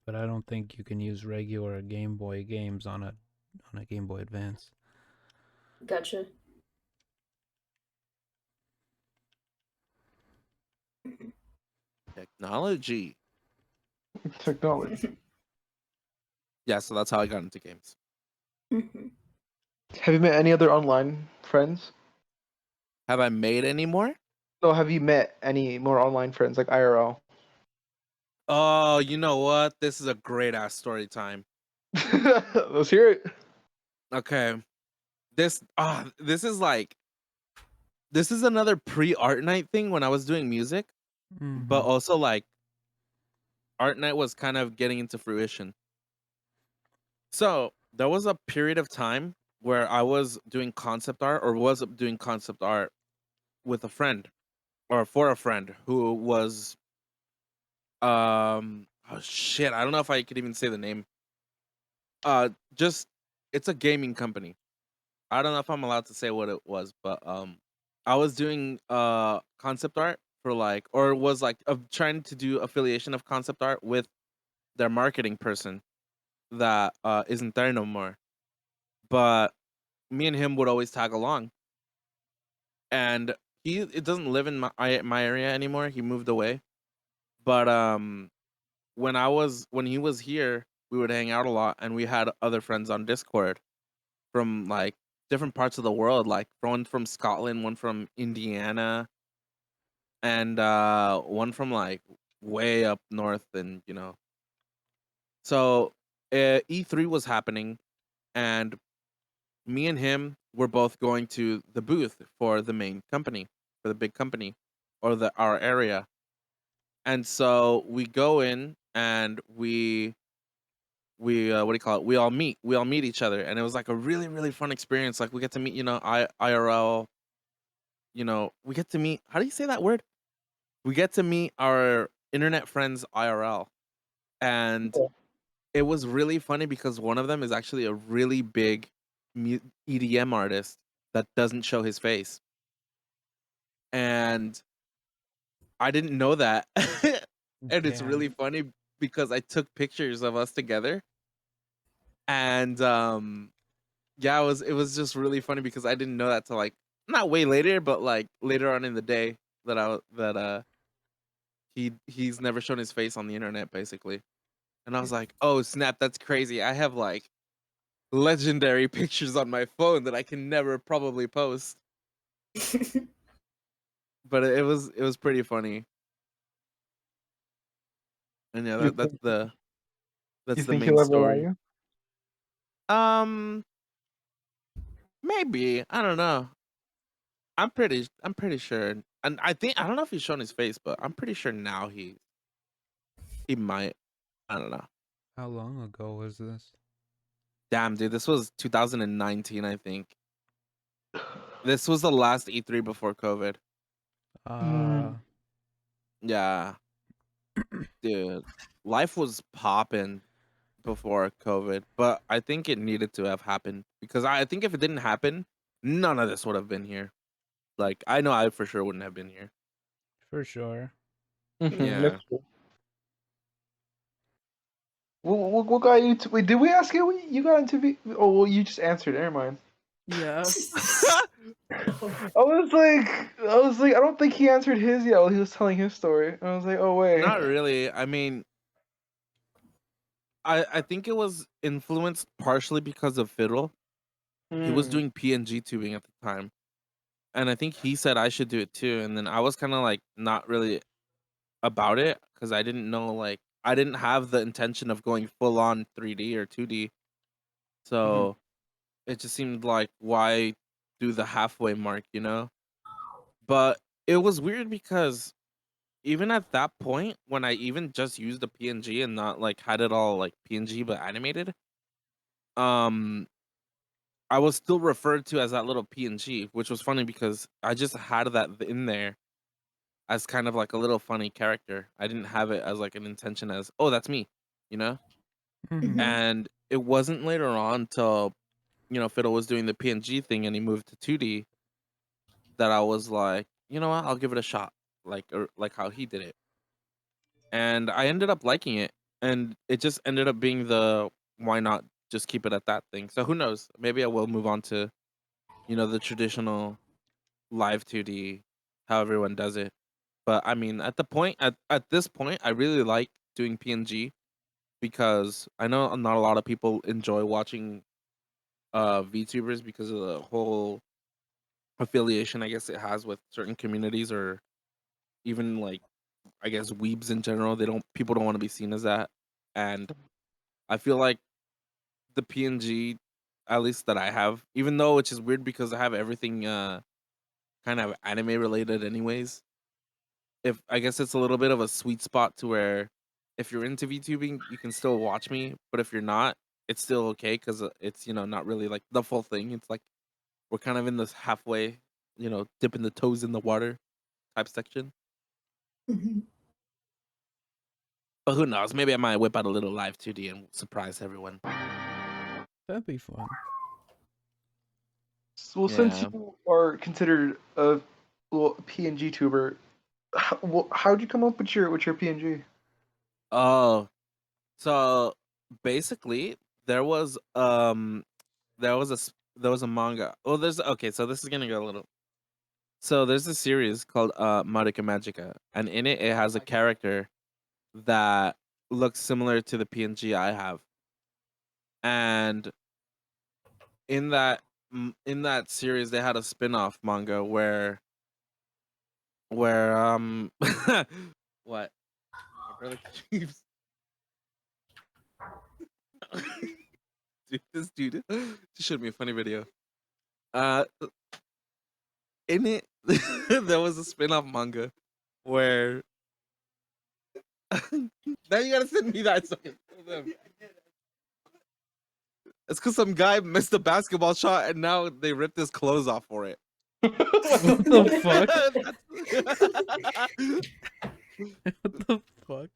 But I don't think you can use regular Game Boy games on a Game Boy Advance. Gotcha. Technology. Technology. Yeah, so that's how I got into games. Mhm. Have you met any other online friends? Have I made any more? No, have you met any more online friends like IRL? Oh, you know what? This is a great ass story time. Let's hear it. Okay. This is like this is another pre-art night thing when I was doing music, but Mhm. also like art night was kind of getting into fruition. So there was a period of time where I was doing concept art or was doing concept art with a friend or for a friend who was oh shit, I don't know if I could even say the name. Just it's a gaming company. I don't know if I'm allowed to say what it was, but I was doing concept art for like or was like trying to do affiliation of concept art with their marketing person that isn't there no more. But me and him would always tag along. And it doesn't live in my area anymore. He moved away. But when he was here, we would hang out a lot and we had other friends on Discord from like different parts of the world, like one from Scotland, one from Indiana, and one from like way up north and so E3 was happening and me and him were both going to the booth for the main company, for the big company or our area. And so we go in and we what do you call it? We all meet each other and it was like a really really fun experience. Like we get to meet, IRL, we get to meet, how do you say that word? We get to meet our internet friends IRL. And Yeah. it was really funny because one of them is actually a really big EDM artist that doesn't show his face. And I didn't know that. And it's really Damn. funny because I took pictures of us together. And yeah, it was just really funny because I didn't know that till like not way later, but like later on in the day that he's never shown his face on the internet basically. And I was like, "Oh, snap, that's crazy. I have like legendary pictures on my phone that I can never probably post." But it was pretty funny. And yeah, You that's think the you that's the think main he'll ever allow story. you? Um, maybe. I don't know. I'm pretty sure. And I don't know if he's shown his face, but I'm pretty sure now he might. I don't know. How long ago was this? Damn, dude, this was 2019, I think. This was the last E3 before COVID. Mm. Uh, Yeah, dude. Life was popping before COVID, but I think it needed to have happened because I think if it didn't happen, none of this would have been here. Like I know I for sure wouldn't have been here. for sure. Yeah. That's true. What got you to wait? Did we ask you? You got into Oh, well, you just answered. Never mind. Yeah. I don't think he answered his yet while he was telling his story. And I was like, oh wait. Not really. I mean, I think it was influenced partially because of Fiddle. He was Hmm. doing PNG tubing at the time. And I think he said I should do it too. And then I was kind of like not really about it because I didn't know, like, I didn't have the intention of going full on 3D or 2D. Mhm. So it just seemed like, why do the halfway mark, you know? But it was weird because even at that point, when I even just used the PNG and not like had it all like PNG but animated, um, I was still referred to as that little PNG, which was funny because I just had that in there as kind of like a little funny character. I didn't have it as like an intention as, oh, that's me, you know? Mhm. And it wasn't later on till, Fiddle was doing the PNG thing and he moved to 2D that I was like, you know what, I'll give it a shot. Like how he did it. And I ended up liking it. And it just ended up being the why not just keep it at that thing. So who knows? Maybe I will move on to, the traditional live 2D, how everyone does it. But I mean, at this point, I really like doing PNG because I know not a lot of people enjoy watching VTubers because of the whole affiliation I guess it has with certain communities or even like I guess weebs in general. People don't want to be seen as that. And I feel like the PNG, at least that I have, even though which is weird because I have everything kind of anime related anyways. If I guess it's a little bit of a sweet spot to where if you're into VTubing, you can still watch me, but if you're not, it's still okay because it's not really like the full thing. It's like we're kind of in this halfway, dipping the toes in the water type section. Mhm. But who knows? Maybe I might whip out a little live 2D and surprise everyone. That'd be fun. Well, since Yeah. you are considered a PNG tuber, how'd you come up with your PNG? Oh, so basically there was a manga. Oh, so this is gonna go a little. So there's a series called Madoka Magica, and in it has a character that looks similar to the PNG I have. And in that series they had a spin-off manga where what? My brother keeps this dude just showed me a funny video. Uh in it there was a spin-off manga where now you gotta send me that so I can show them. It's because some guy missed a basketball shot and now they ripped his clothes off for it. What the fuck? What the fuck?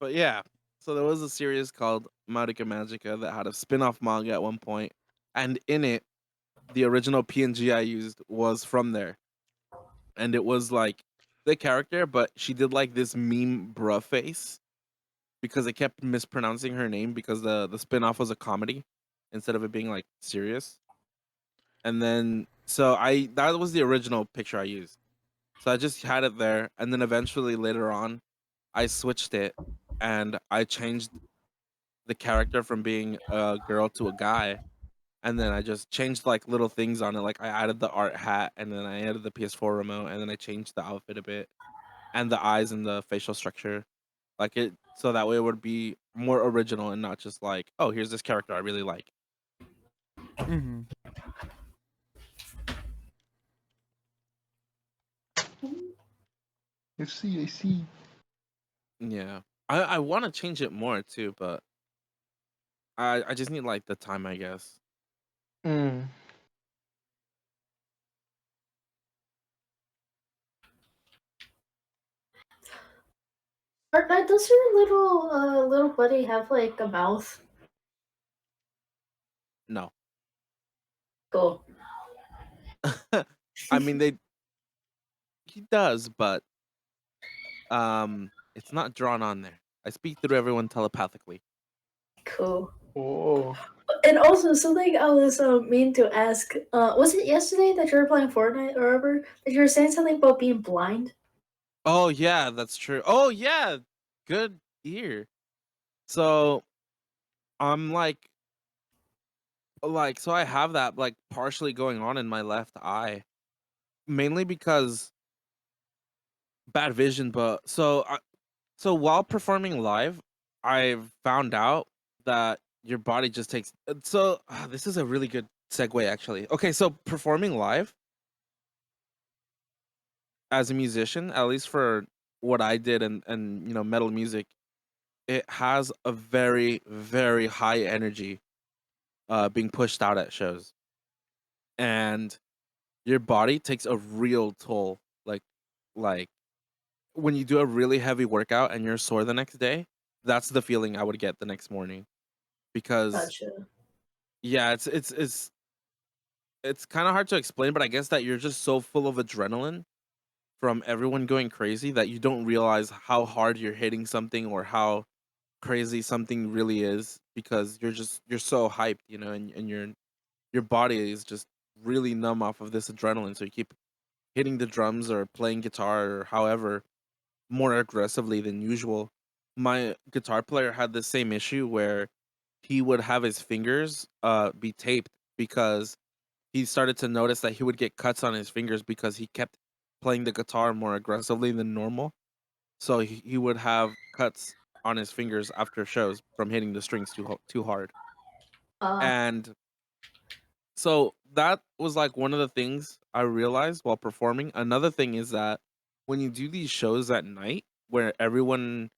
But yeah, so there was a series called Madoka Magica that had a spin-off manga at one point, and in it, the original PNG I used was from there, and it was like the character, but she did like this meme bruh face because they kept mispronouncing her name because the spin-off was a comedy instead of it being like serious. And then that was the original picture I used. So I just had it there, and then eventually later on, I switched it and I changed the character from being a girl to a guy, and then I just changed like little things on it. Like I added the art hat, and then I added the PS4 remote, and then I changed the outfit a bit, and the eyes and the facial structure, like it, so that way it would be more original and not just like, oh, here's this character I really like. Mm-hmm. I see, I see. Yeah, I want to change it more too, but I just need like the time, I guess. Mm. Artknight, does your little buddy have like a mouth? No, Cool. I mean he does, but it's not drawn on there. I speak through everyone telepathically. Cool. Oh. And also something I was mean to ask. Was it yesterday that you were playing Fortnite or whatever? That you were saying something about being blind? Oh yeah, that's true. Oh yeah, good ear. So I'm so I have that like partially going on in my left eye, mainly because bad vision. But so while performing live, I've found out that your body just takes. This is a really good segue actually. Okay, so performing live as a musician, at least for what I did and metal music, it has a very very high energy being pushed out at shows, and your body takes a real toll. Like when you do a really heavy workout and you're sore the next day, that's the feeling I would get the next morning. Because Gotcha. yeah, it's kind of hard to explain, but I guess that you're just so full of adrenaline from everyone going crazy that you don't realize how hard you're hitting something or how crazy something really is, because you're so hyped, and your body is just really numb off of this adrenaline, so you keep hitting the drums or playing guitar or however more aggressively than usual. My guitar player had the same issue where he would have his fingers be taped because he started to notice that he would get cuts on his fingers because he kept playing the guitar more aggressively than normal. So he would have cuts on his fingers after shows from hitting the strings too hard. Uh, And So that was like one of the things I realized while performing. Another thing is that when you do these shows at night where everyone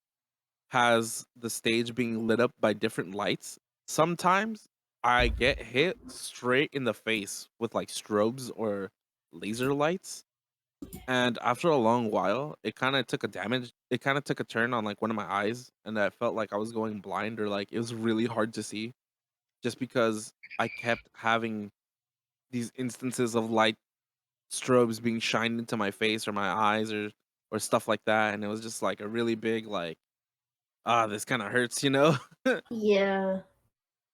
has the stage being lit up by different lights, sometimes I get hit straight in the face with like strobes or laser lights. And after a long while, it kind of took a damage. It kind of took a turn on like one of my eyes, and I felt like I was going blind, or like it was really hard to see, just because I kept having these instances of light strobes being shined into my face or my eyes or stuff like that, and it was just like a really big like, this kind of hurts, you know. Yeah.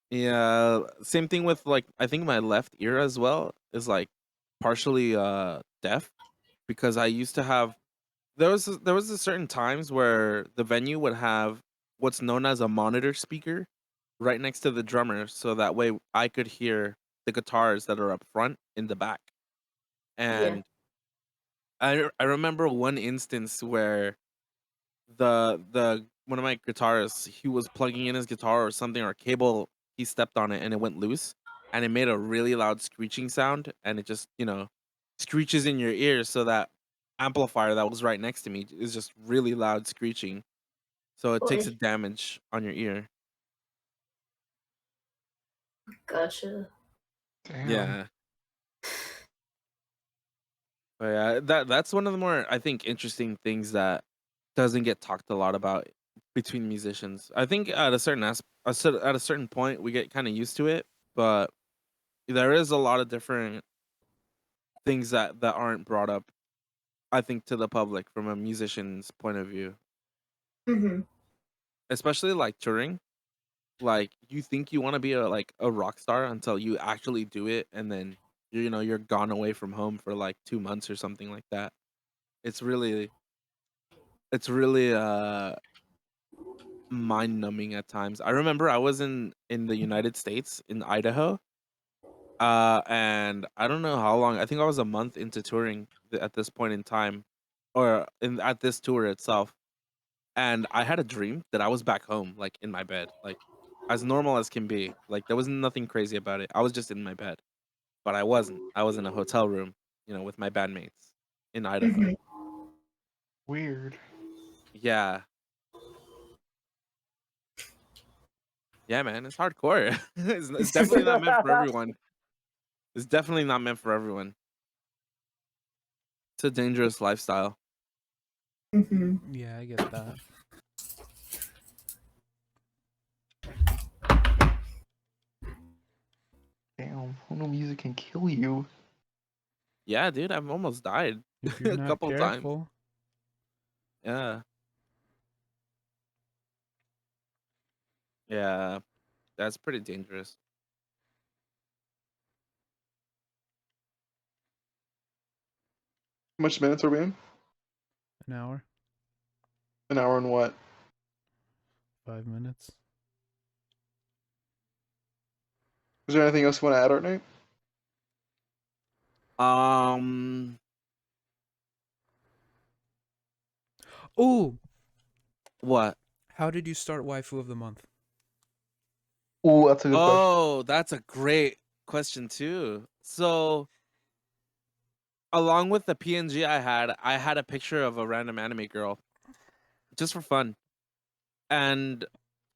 Yeah, same thing with like I think my left ear as well is like partially deaf, because I used to have there was a certain times where the venue would have what's known as a monitor speaker right next to the drummer, so that way I could hear the guitars that are up front in the back. Yeah. And I remember one instance where the one of my guitarists, he was plugging in his guitar or something, or a cable, he stepped on it and it went loose, and it made a really loud screeching sound, and it just, screeches in your ears, so that amplifier that was right next to me is just really loud screeching. So it takes a Boy. damage on your ear. Gotcha. Damn. Yeah. But yeah, that's one of the more, I think, interesting things that doesn't get talked a lot about between musicians. I think at a certain at a certain point we get kind of used to it, but there is a lot of different things that aren't brought up, I think, to the public from a musician's point of view, Mm-hmm. especially like touring. Like you think you want to be a rock star until you actually do it, and then you're gone away from home for like 2 months or something like that. It's really it's really mind numbing at times. I remember I was in the United States in Idaho, and I don't know how long. I think I was a month into touring at this point in time, or in at this tour itself. And I had a dream that I was back home, like in my bed, like as normal as can be. Like there was nothing crazy about it. I was just in my bed, but I wasn't. I was in a hotel room, with my bandmates in Idaho. Mm-hmm. Weird. Yeah, yeah, man, it's hardcore. It's definitely not meant for everyone. It's definitely not meant for everyone. It's a dangerous lifestyle. Mm-hmm. Yeah, I get that. Damn. Who knew music can kill you? Yeah, dude, I've almost died If you're a not couple times. careful. Yeah, yeah, that's pretty dangerous. How much minutes are we in? An hour, An hour and what? 5 minutes. Is there anything else you want to add, Artknight? Um, Oh, what? how did you start waifu of the month? Ooh, that's a good question. Oh, that's a great question too. So, along with the PNG I had a picture of a random anime girl just for fun. And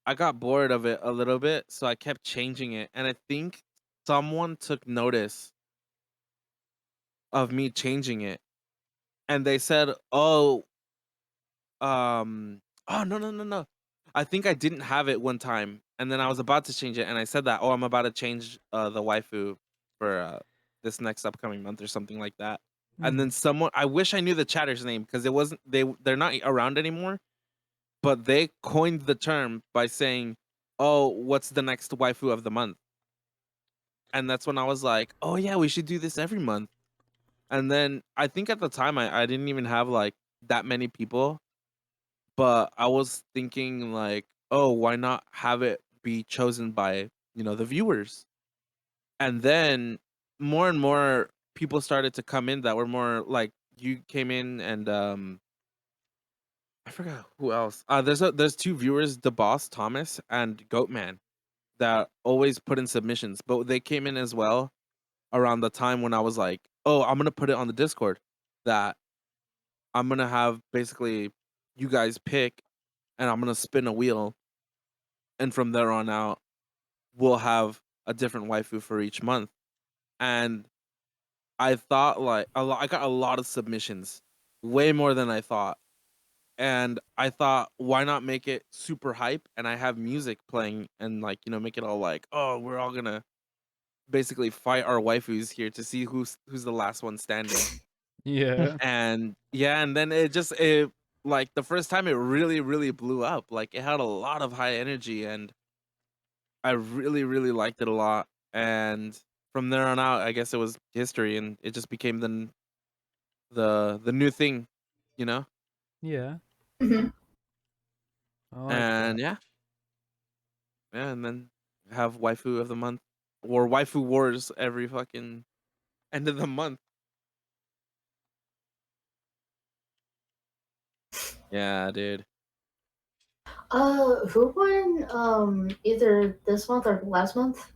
I got bored of it a little bit, so I kept changing it. And I think someone took notice of me changing it, and they said, "Oh, oh, no, no, no, no. I think I didn't have it one time, and then I was about to change it, and I said that, oh, I'm about to change the waifu for this next upcoming month or something like that." And then someone, I wish I knew the chatter's name, because it wasn't they're not around anymore, but they coined the term by saying, "Oh, what's the next waifu of the month?" And that's when I was like, "Oh yeah, we should do this every month." And then I think at the time I didn't even have like that many people, but I was thinking like, oh, why not have it be chosen by, the viewers? And then more and more people started to come in that were more like you came in, and I forgot who else. There's two viewers, the boss Thomas and Goatman, that always put in submissions, but they came in as well. around the time when I was like, oh, I'm gonna put it on the Discord that I'm gonna have basically you guys pick, and I'm gonna spin a wheel, and from there on out, we'll have a different waifu for each month. And I thought like I got a lot of submissions, way more than I thought. And I thought, why not make it super hype? And I have music playing and like, make it all like, oh, we're all gonna basically fight our waifus here to see who's the last one standing. Yeah. And yeah, and then it like the first time it really, really blew up. Like it had a lot of high energy and I really, really liked it a lot. And from there on out, I guess it was history and it just became the new thing, you know? Yeah. Mhm. I like And that. yeah. Yeah, and then have waifu of the month or waifu wars every fucking end of the month. Yeah, dude. Who won? Either this month or last month.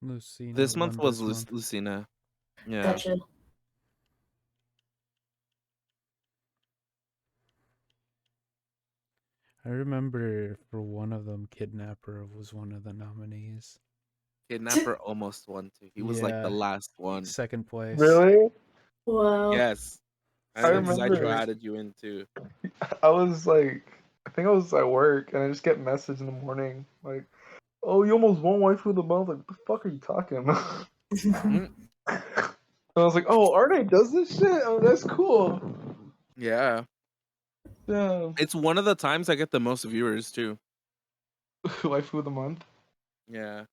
Lucina This month won was this month. Lucina. Yeah. Gotcha. I remember for one of them, Kidnapper was one of the nominees. Kidnapper almost won too. He was like the Yeah. last one. Second place. Really? Wow. Yes. I I think Second Zitro remember. place. added you in too. I was like, I think I was at work, and I just get a message in the morning like, "Oh, you almost won waifu of the month." Like, what the fuck are you talking about? Mm, And I was like, "Oh, Artknight does this shit. Oh, that's cool." yeah. Yeah, It's one of the times I get the most viewers too. waifu of the month. Yeah.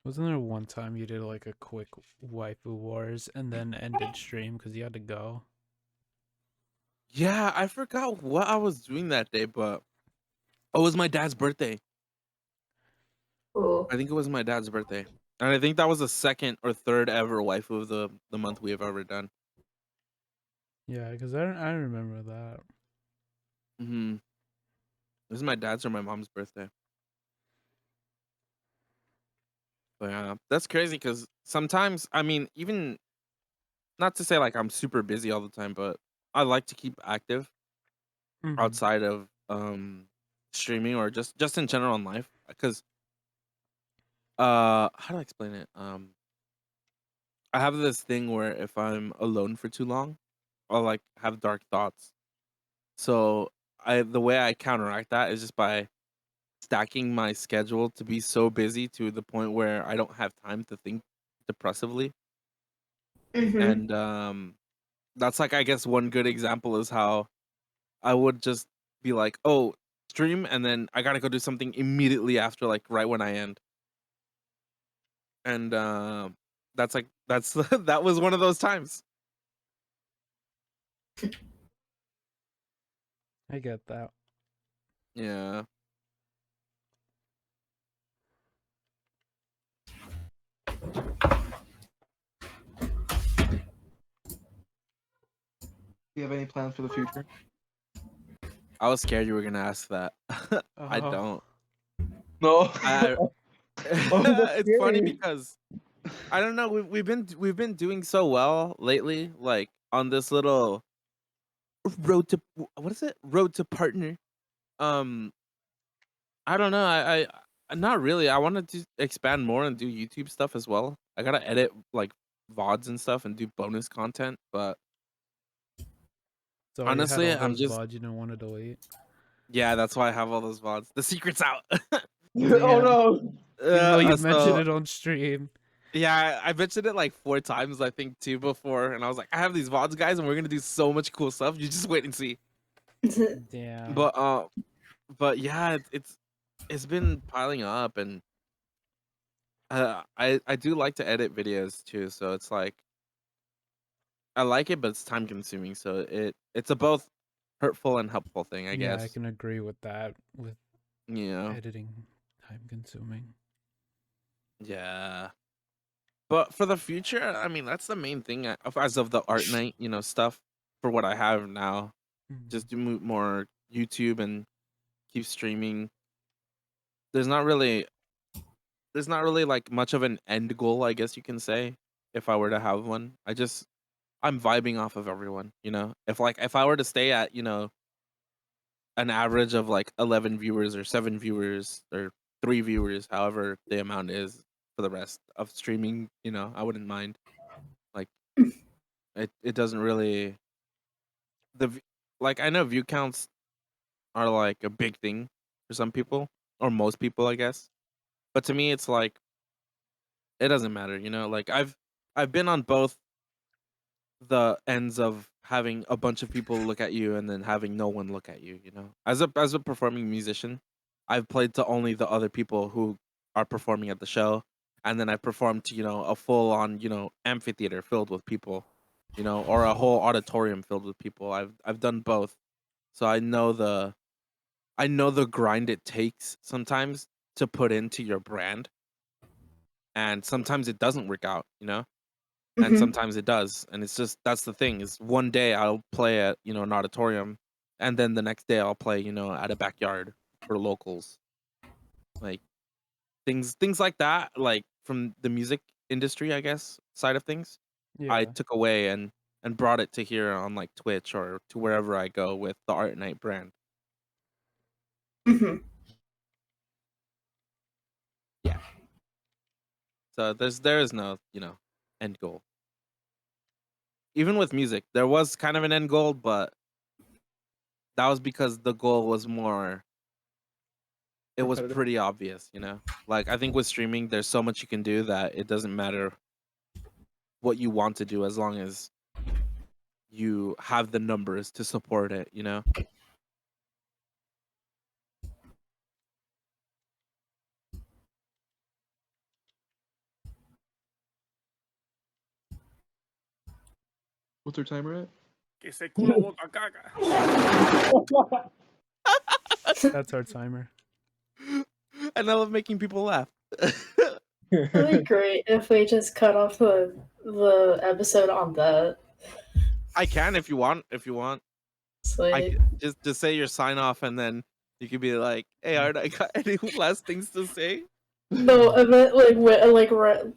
Wasn't there one time you did like a quick waifu wars and then ended stream because you had to go? Yeah, I forgot what I was doing that day, but it was my dad's birthday. Cool. I think it was my dad's birthday. And I think that was the second or third ever waifu of the month we have ever done. Yeah, because I remember that. Mm-hmm. This is my dad's or my mom's birthday. But yeah, that's crazy because sometimes, I mean, even not to say like I'm super busy all the time, but I like to keep active Mhm. outside of streaming or just in general in life. Because how do I explain it? I have this thing where if I'm alone for too long, I'll like have dark thoughts. So the way I counteract that is just by stacking my schedule to be so busy to the point where I don't have time to think depressively. Mhm. And that's like I guess one good example is how I would just be like, "Oh, stream," and then I gotta go do something immediately after, like right when I end. And that's like that's that was one of those times. I get that. Yeah. Do you have any plans for the future? I was scared you were gonna ask that. I Oh. don't. No. I Oh, that's it's funny scary. because I don't know. We've been doing so well lately, like on this little road to what is it? Road to partner. Um, I don't know. Not really. I wanted to expand more and do YouTube stuff as well. I gotta edit like VODs and stuff and do bonus content. But So you had honestly, all I'm those just VODs you didn't want to delete? yeah. That's why I have all those VODs. The secret's out. Oh Damn. no. Even though you mentioned So it on stream. yeah, I mentioned it like 4 times I think too before, and I was like, I have these VODs guys, and we're gonna do so much cool stuff. You just wait and see. Damn. But yeah, it's been piling up, and I do like to edit videos too. So it's like I like it, but it's time consuming. So it's a both hurtful and helpful thing, I Yeah, I guess. can agree with that. With Yeah, editing time consuming. yeah. But for the future, I mean, that's the main thing as of the art night, stuff for what I have now. Mhm. Just do more YouTube and keep streaming. There's not really there's not really like much of an end goal, I guess you can say, if I were to have one. I'm vibing off of everyone, you know. If I were to stay at, you know, an average of like 11 viewers or 7 viewers or 3 viewers, however the amount is for the rest of streaming, you know, I wouldn't mind. Like it doesn't really like I know view counts are like a big thing for some people or most people, I guess. But to me it's like it doesn't matter, you know? Like I've been on both the ends of having a bunch of people look at you and then having no one look at you, you know. As a performing musician, I've played to only the other people who are performing at the show, and then I performed to, you know, a full on, you know, amphitheater filled with people, you know, or a whole auditorium filled with people. I've done both. So I know the grind it takes sometimes to put into your brand, and sometimes it doesn't work out, you know? And Mhm. sometimes it does, and it's just that's the thing is one day I'll play at, you know, an auditorium, and then the next day I'll play, you know, at a backyard for locals, like things like that, like from the music industry, I guess, side of things. I Yeah. took away and brought it to here on like Twitch or to wherever I go with the Art Night brand. Mhm. Yeah, so there is no, you know, end goal. Even with music there was kind of an end goal, but that was because the goal was more, it was Repetitive. pretty obvious, you know? Like, I think with streaming, there's so much you can do that it doesn't matter what you want to do as long as you have the numbers to support it, you know? What's our timer at? Que se culo boca caca. That's our timer. And I love making people laugh. It'd be great if we just cut off the episode on that. I can if you want. If you want, It's I like, just say your sign off, and then you could be like, "Hey, Art, I got any last things to say?" no, I meant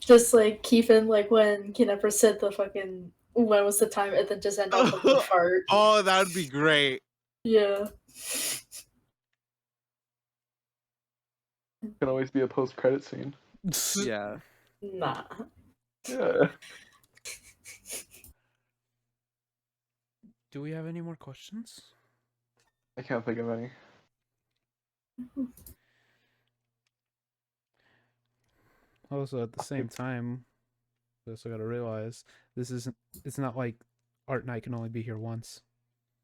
just like keep in like when Kidnapper said the fucking when was the time, and then just end off with the fart. Oh, that would be great. Yeah. Can always be a post-credit scene. Yeah. Nah. Yeah. Do we have any more questions? I can't think of any. Also, at the same time, we also got to realize it's not like Art Night can only be here once.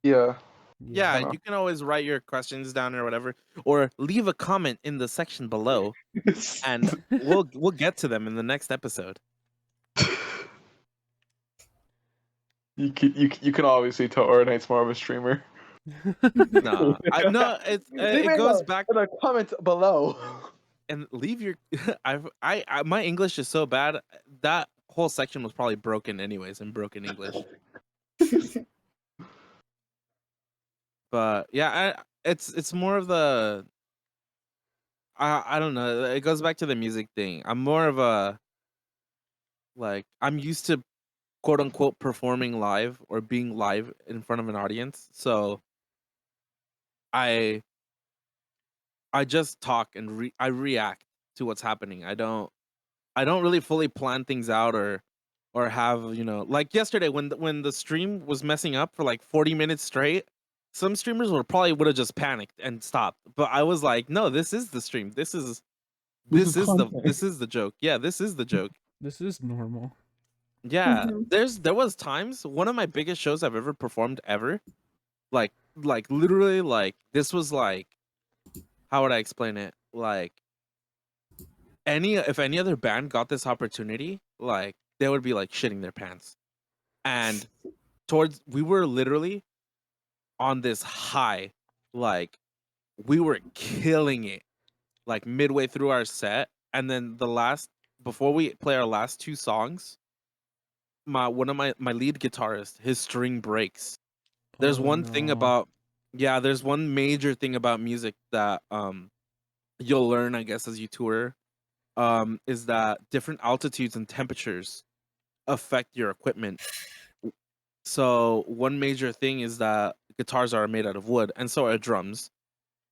Yeah. Yeah, know. you can always write your questions down or whatever, or leave a comment in the section below, and we'll get to them in the next episode. You can obviously tell Artknight's more of a streamer. No, it goes back in a comment below. and leave your. I my English is so bad that whole section was probably broken anyways in broken English. But yeah, it's more of the. I don't know. It goes back to the music thing. I'm more of a, like, I'm used to quote unquote performing live or being live in front of an audience. So I just talk and I react to what's happening. I don't really fully plan things out or have, you know, like yesterday when the stream was messing up for like 40 minutes straight. Some streamers would have just panicked and stopped. But I was like, no, this is the stream. This is the joke. Yeah, this is the joke. This is normal. Yeah, Mhm. there was times, one of my biggest shows I've ever performed ever. Like literally, like, this was like, how would I explain it? Like, if any other band got this opportunity, like, they would be like shitting their pants. And we were literally on this high, like, we were killing it, like midway through our set, and then before we play our last two songs, one of my lead guitarist, his string breaks. There's Oh, one thing no. about, yeah, there's one major thing about music that you'll learn, I guess, as you tour, is that different altitudes and temperatures affect your equipment. So one major thing is that guitars are made out of wood, and so are drums.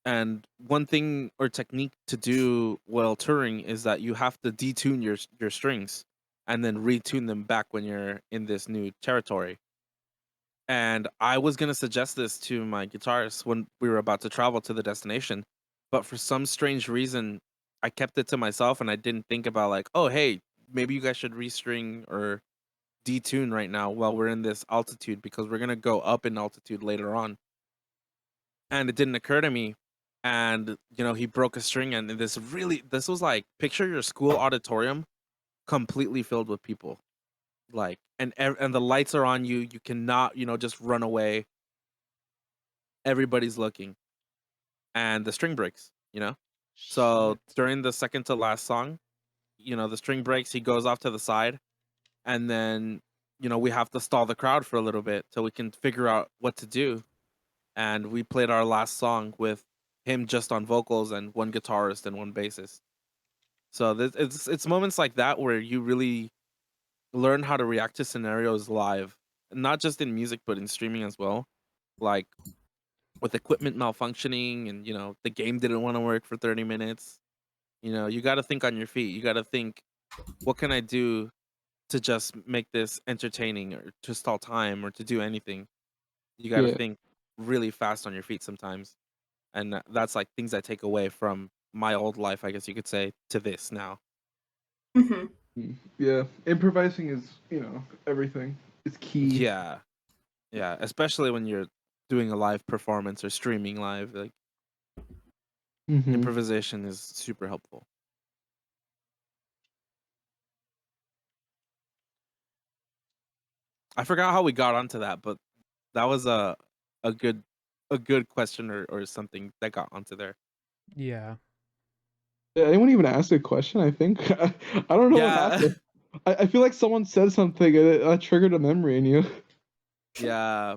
And one thing or technique to do while touring is that you have to detune your strings and then retune them back when you're in this new territory. And I was gonna suggest this to my guitarist when we were about to travel to the destination, but for some strange reason, I kept it to myself and I didn't think about like, oh hey, maybe you guys should restring or detune right now while we're in this altitude because we're gonna go up in altitude later on. And it didn't occur to me. And he broke a string, and this was like, picture your school auditorium completely filled with people, like, and the lights are on you. You cannot just run away. Everybody's looking, and the string breaks. So Shit. during the second to last song, the string breaks. He goes off to the side, and then we have to stall the crowd for a little bit so we can figure out what to do. And we played our last song with him just on vocals and one guitarist and one bassist. So it's moments like that where you really learn how to react to scenarios live, not just in music but in streaming as well. Like with equipment malfunctioning, and the game didn't want to work for 30 minutes. You got to think on your feet. You got to think, what can I do to just make this entertaining, or to stall time, or to do anything? You got to Yeah. think really fast on your feet sometimes. And that's like things I take away from my old life, I guess you could say, to this now. Hmm. Yeah. Improvising is, everything. It's key. Yeah, especially when you're doing a live performance or streaming live, like Mm-hmm. improvisation is super helpful. I forgot how we got onto that, but that was a good question, or something that got onto there. Yeah. Yeah, anyone even asked a question? I think I don't know what Yeah. happened. I feel like someone said something and it triggered a memory in you. Yeah.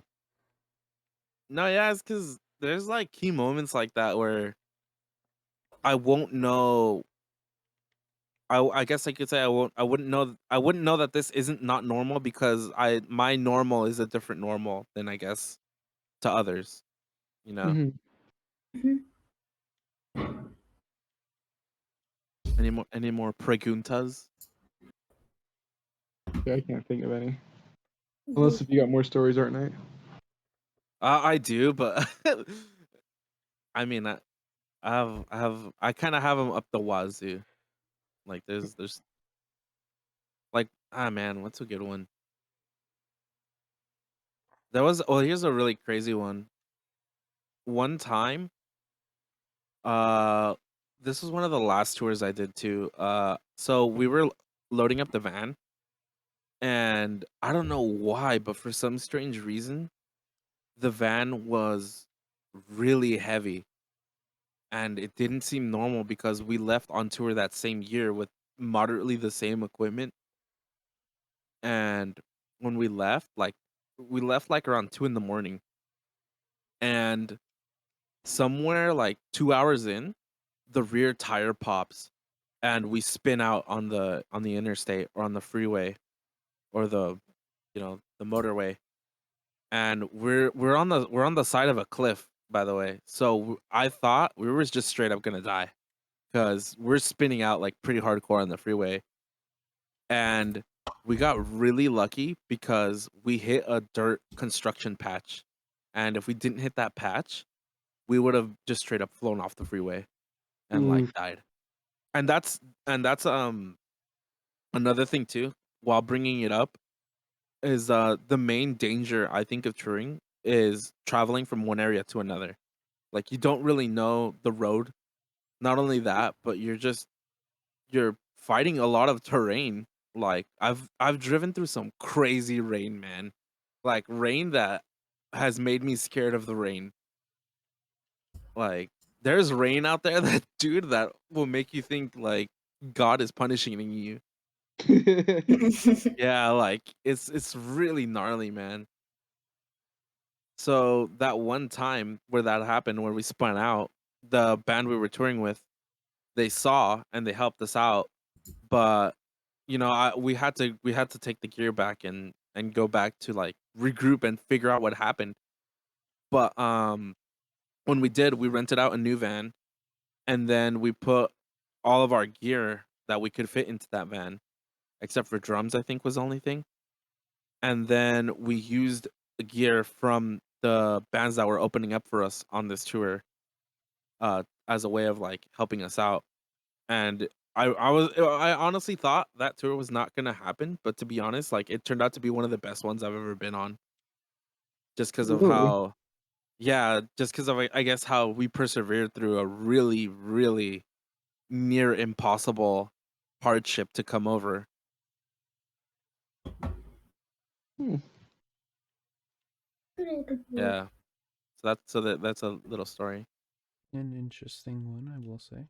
No, yeah, it's because there's like key moments like that where I won't know. I guess I could say I wouldn't know that this isn't not normal, because my normal is a different normal than, I guess, to others. Mm-hmm. Hmm. Any more preguntas? Yeah, I can't think of any. Unless if you got more stories, Artknight. I do, but I mean, I kind of have them up the wazoo. Like there's like, man, what's a good one? Here's a really crazy one. One time, uh, this was one of the last tours I did too. So we were loading up the van, and I don't know why, but for some strange reason, the van was really heavy, and it didn't seem normal because we left on tour that same year with moderately the same equipment. And when we left like around 2 in the morning, and somewhere like 2 hours in, the rear tire pops, and we spin out on the interstate, or on the freeway, or the motorway. And we're on the side of a cliff, by the way. So I thought we were just straight up gonna die, because we're spinning out like pretty hardcore on the freeway. And we got really lucky because we hit a dirt construction patch, and if we didn't hit that patch, we would have just straight up flown off the freeway and like Oof. died. And that's another thing too, while bringing it up, is the main danger I think of touring is traveling from one area to another. Like, you don't really know the road. Not only that, but you're fighting a lot of terrain. Like, I've driven through some crazy rain, man. Like, rain that has made me scared of the rain. Like, there's rain out there that, dude, that will make you think like God is punishing you. Yeah, like it's really gnarly, man. So that one time where that happened, where we spun out, the band we were touring with, they saw and they helped us out. But we had to take the gear back and go back to like regroup and figure out what happened. But when we did, we rented out a new van, and then we put all of our gear that we could fit into that van, except for drums, I think was the only thing. And then we used the gear from the bands that were opening up for us on this tour, as a way of like helping us out. And I honestly thought that tour was not gonna happen, but to be honest, like it turned out to be one of the best ones I've ever been on. Just because of Really? how, yeah, just because of I guess how we persevered through a really, really near impossible hardship to come over. Hmm. Yeah. So that's a little story. An interesting one, I will say.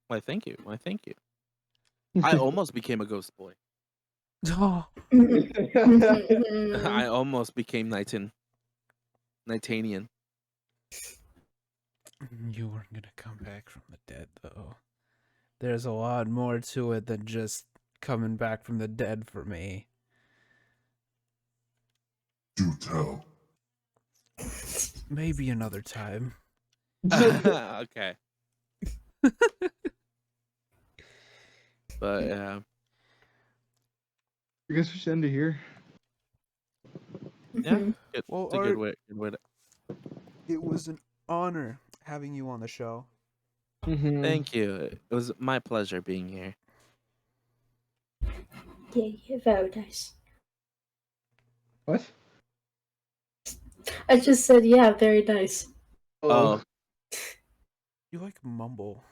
Why, thank you. Why, thank you. I almost became a ghost boy. Oh, I almost became Nightanian. you weren't gonna come back from the dead, though. There's a lot more to it than just coming back from the dead for me. Do tell. Maybe another time. Okay. But yeah. I guess we should end it here. Yeah. It's Well, a good Art, way. Good way to... it was an honor having you on the show. Mm-hmm. Thank you. It was my pleasure being here. Yeah, very nice. What? I just said, yeah, very nice. Oh, You like mumble.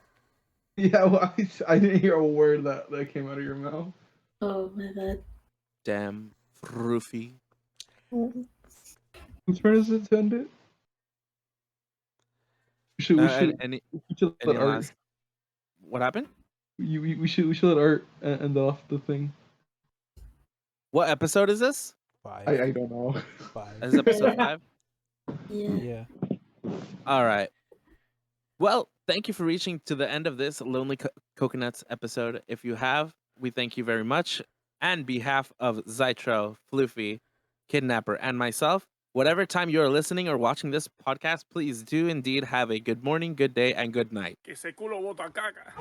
Yeah, well, I didn't hear a word that came out of your mouth. Oh, my bad. damn, Floofy. Whose turn is it to end it? We should Any let Art. last? What happened? We should let Art end off the thing. What episode is this? 5. I don't know. 5. This is episode 5. Yeah. Yeah. All right. Well, thank you for reaching to the end of this Lonely Coconuts episode. If you have, we thank you very much. And behalf of Zitro, Floofy, Kidnapper, and myself, whatever time you are listening or watching this podcast, please do indeed have a good morning, good day, and good night. Que ese culo bota caca.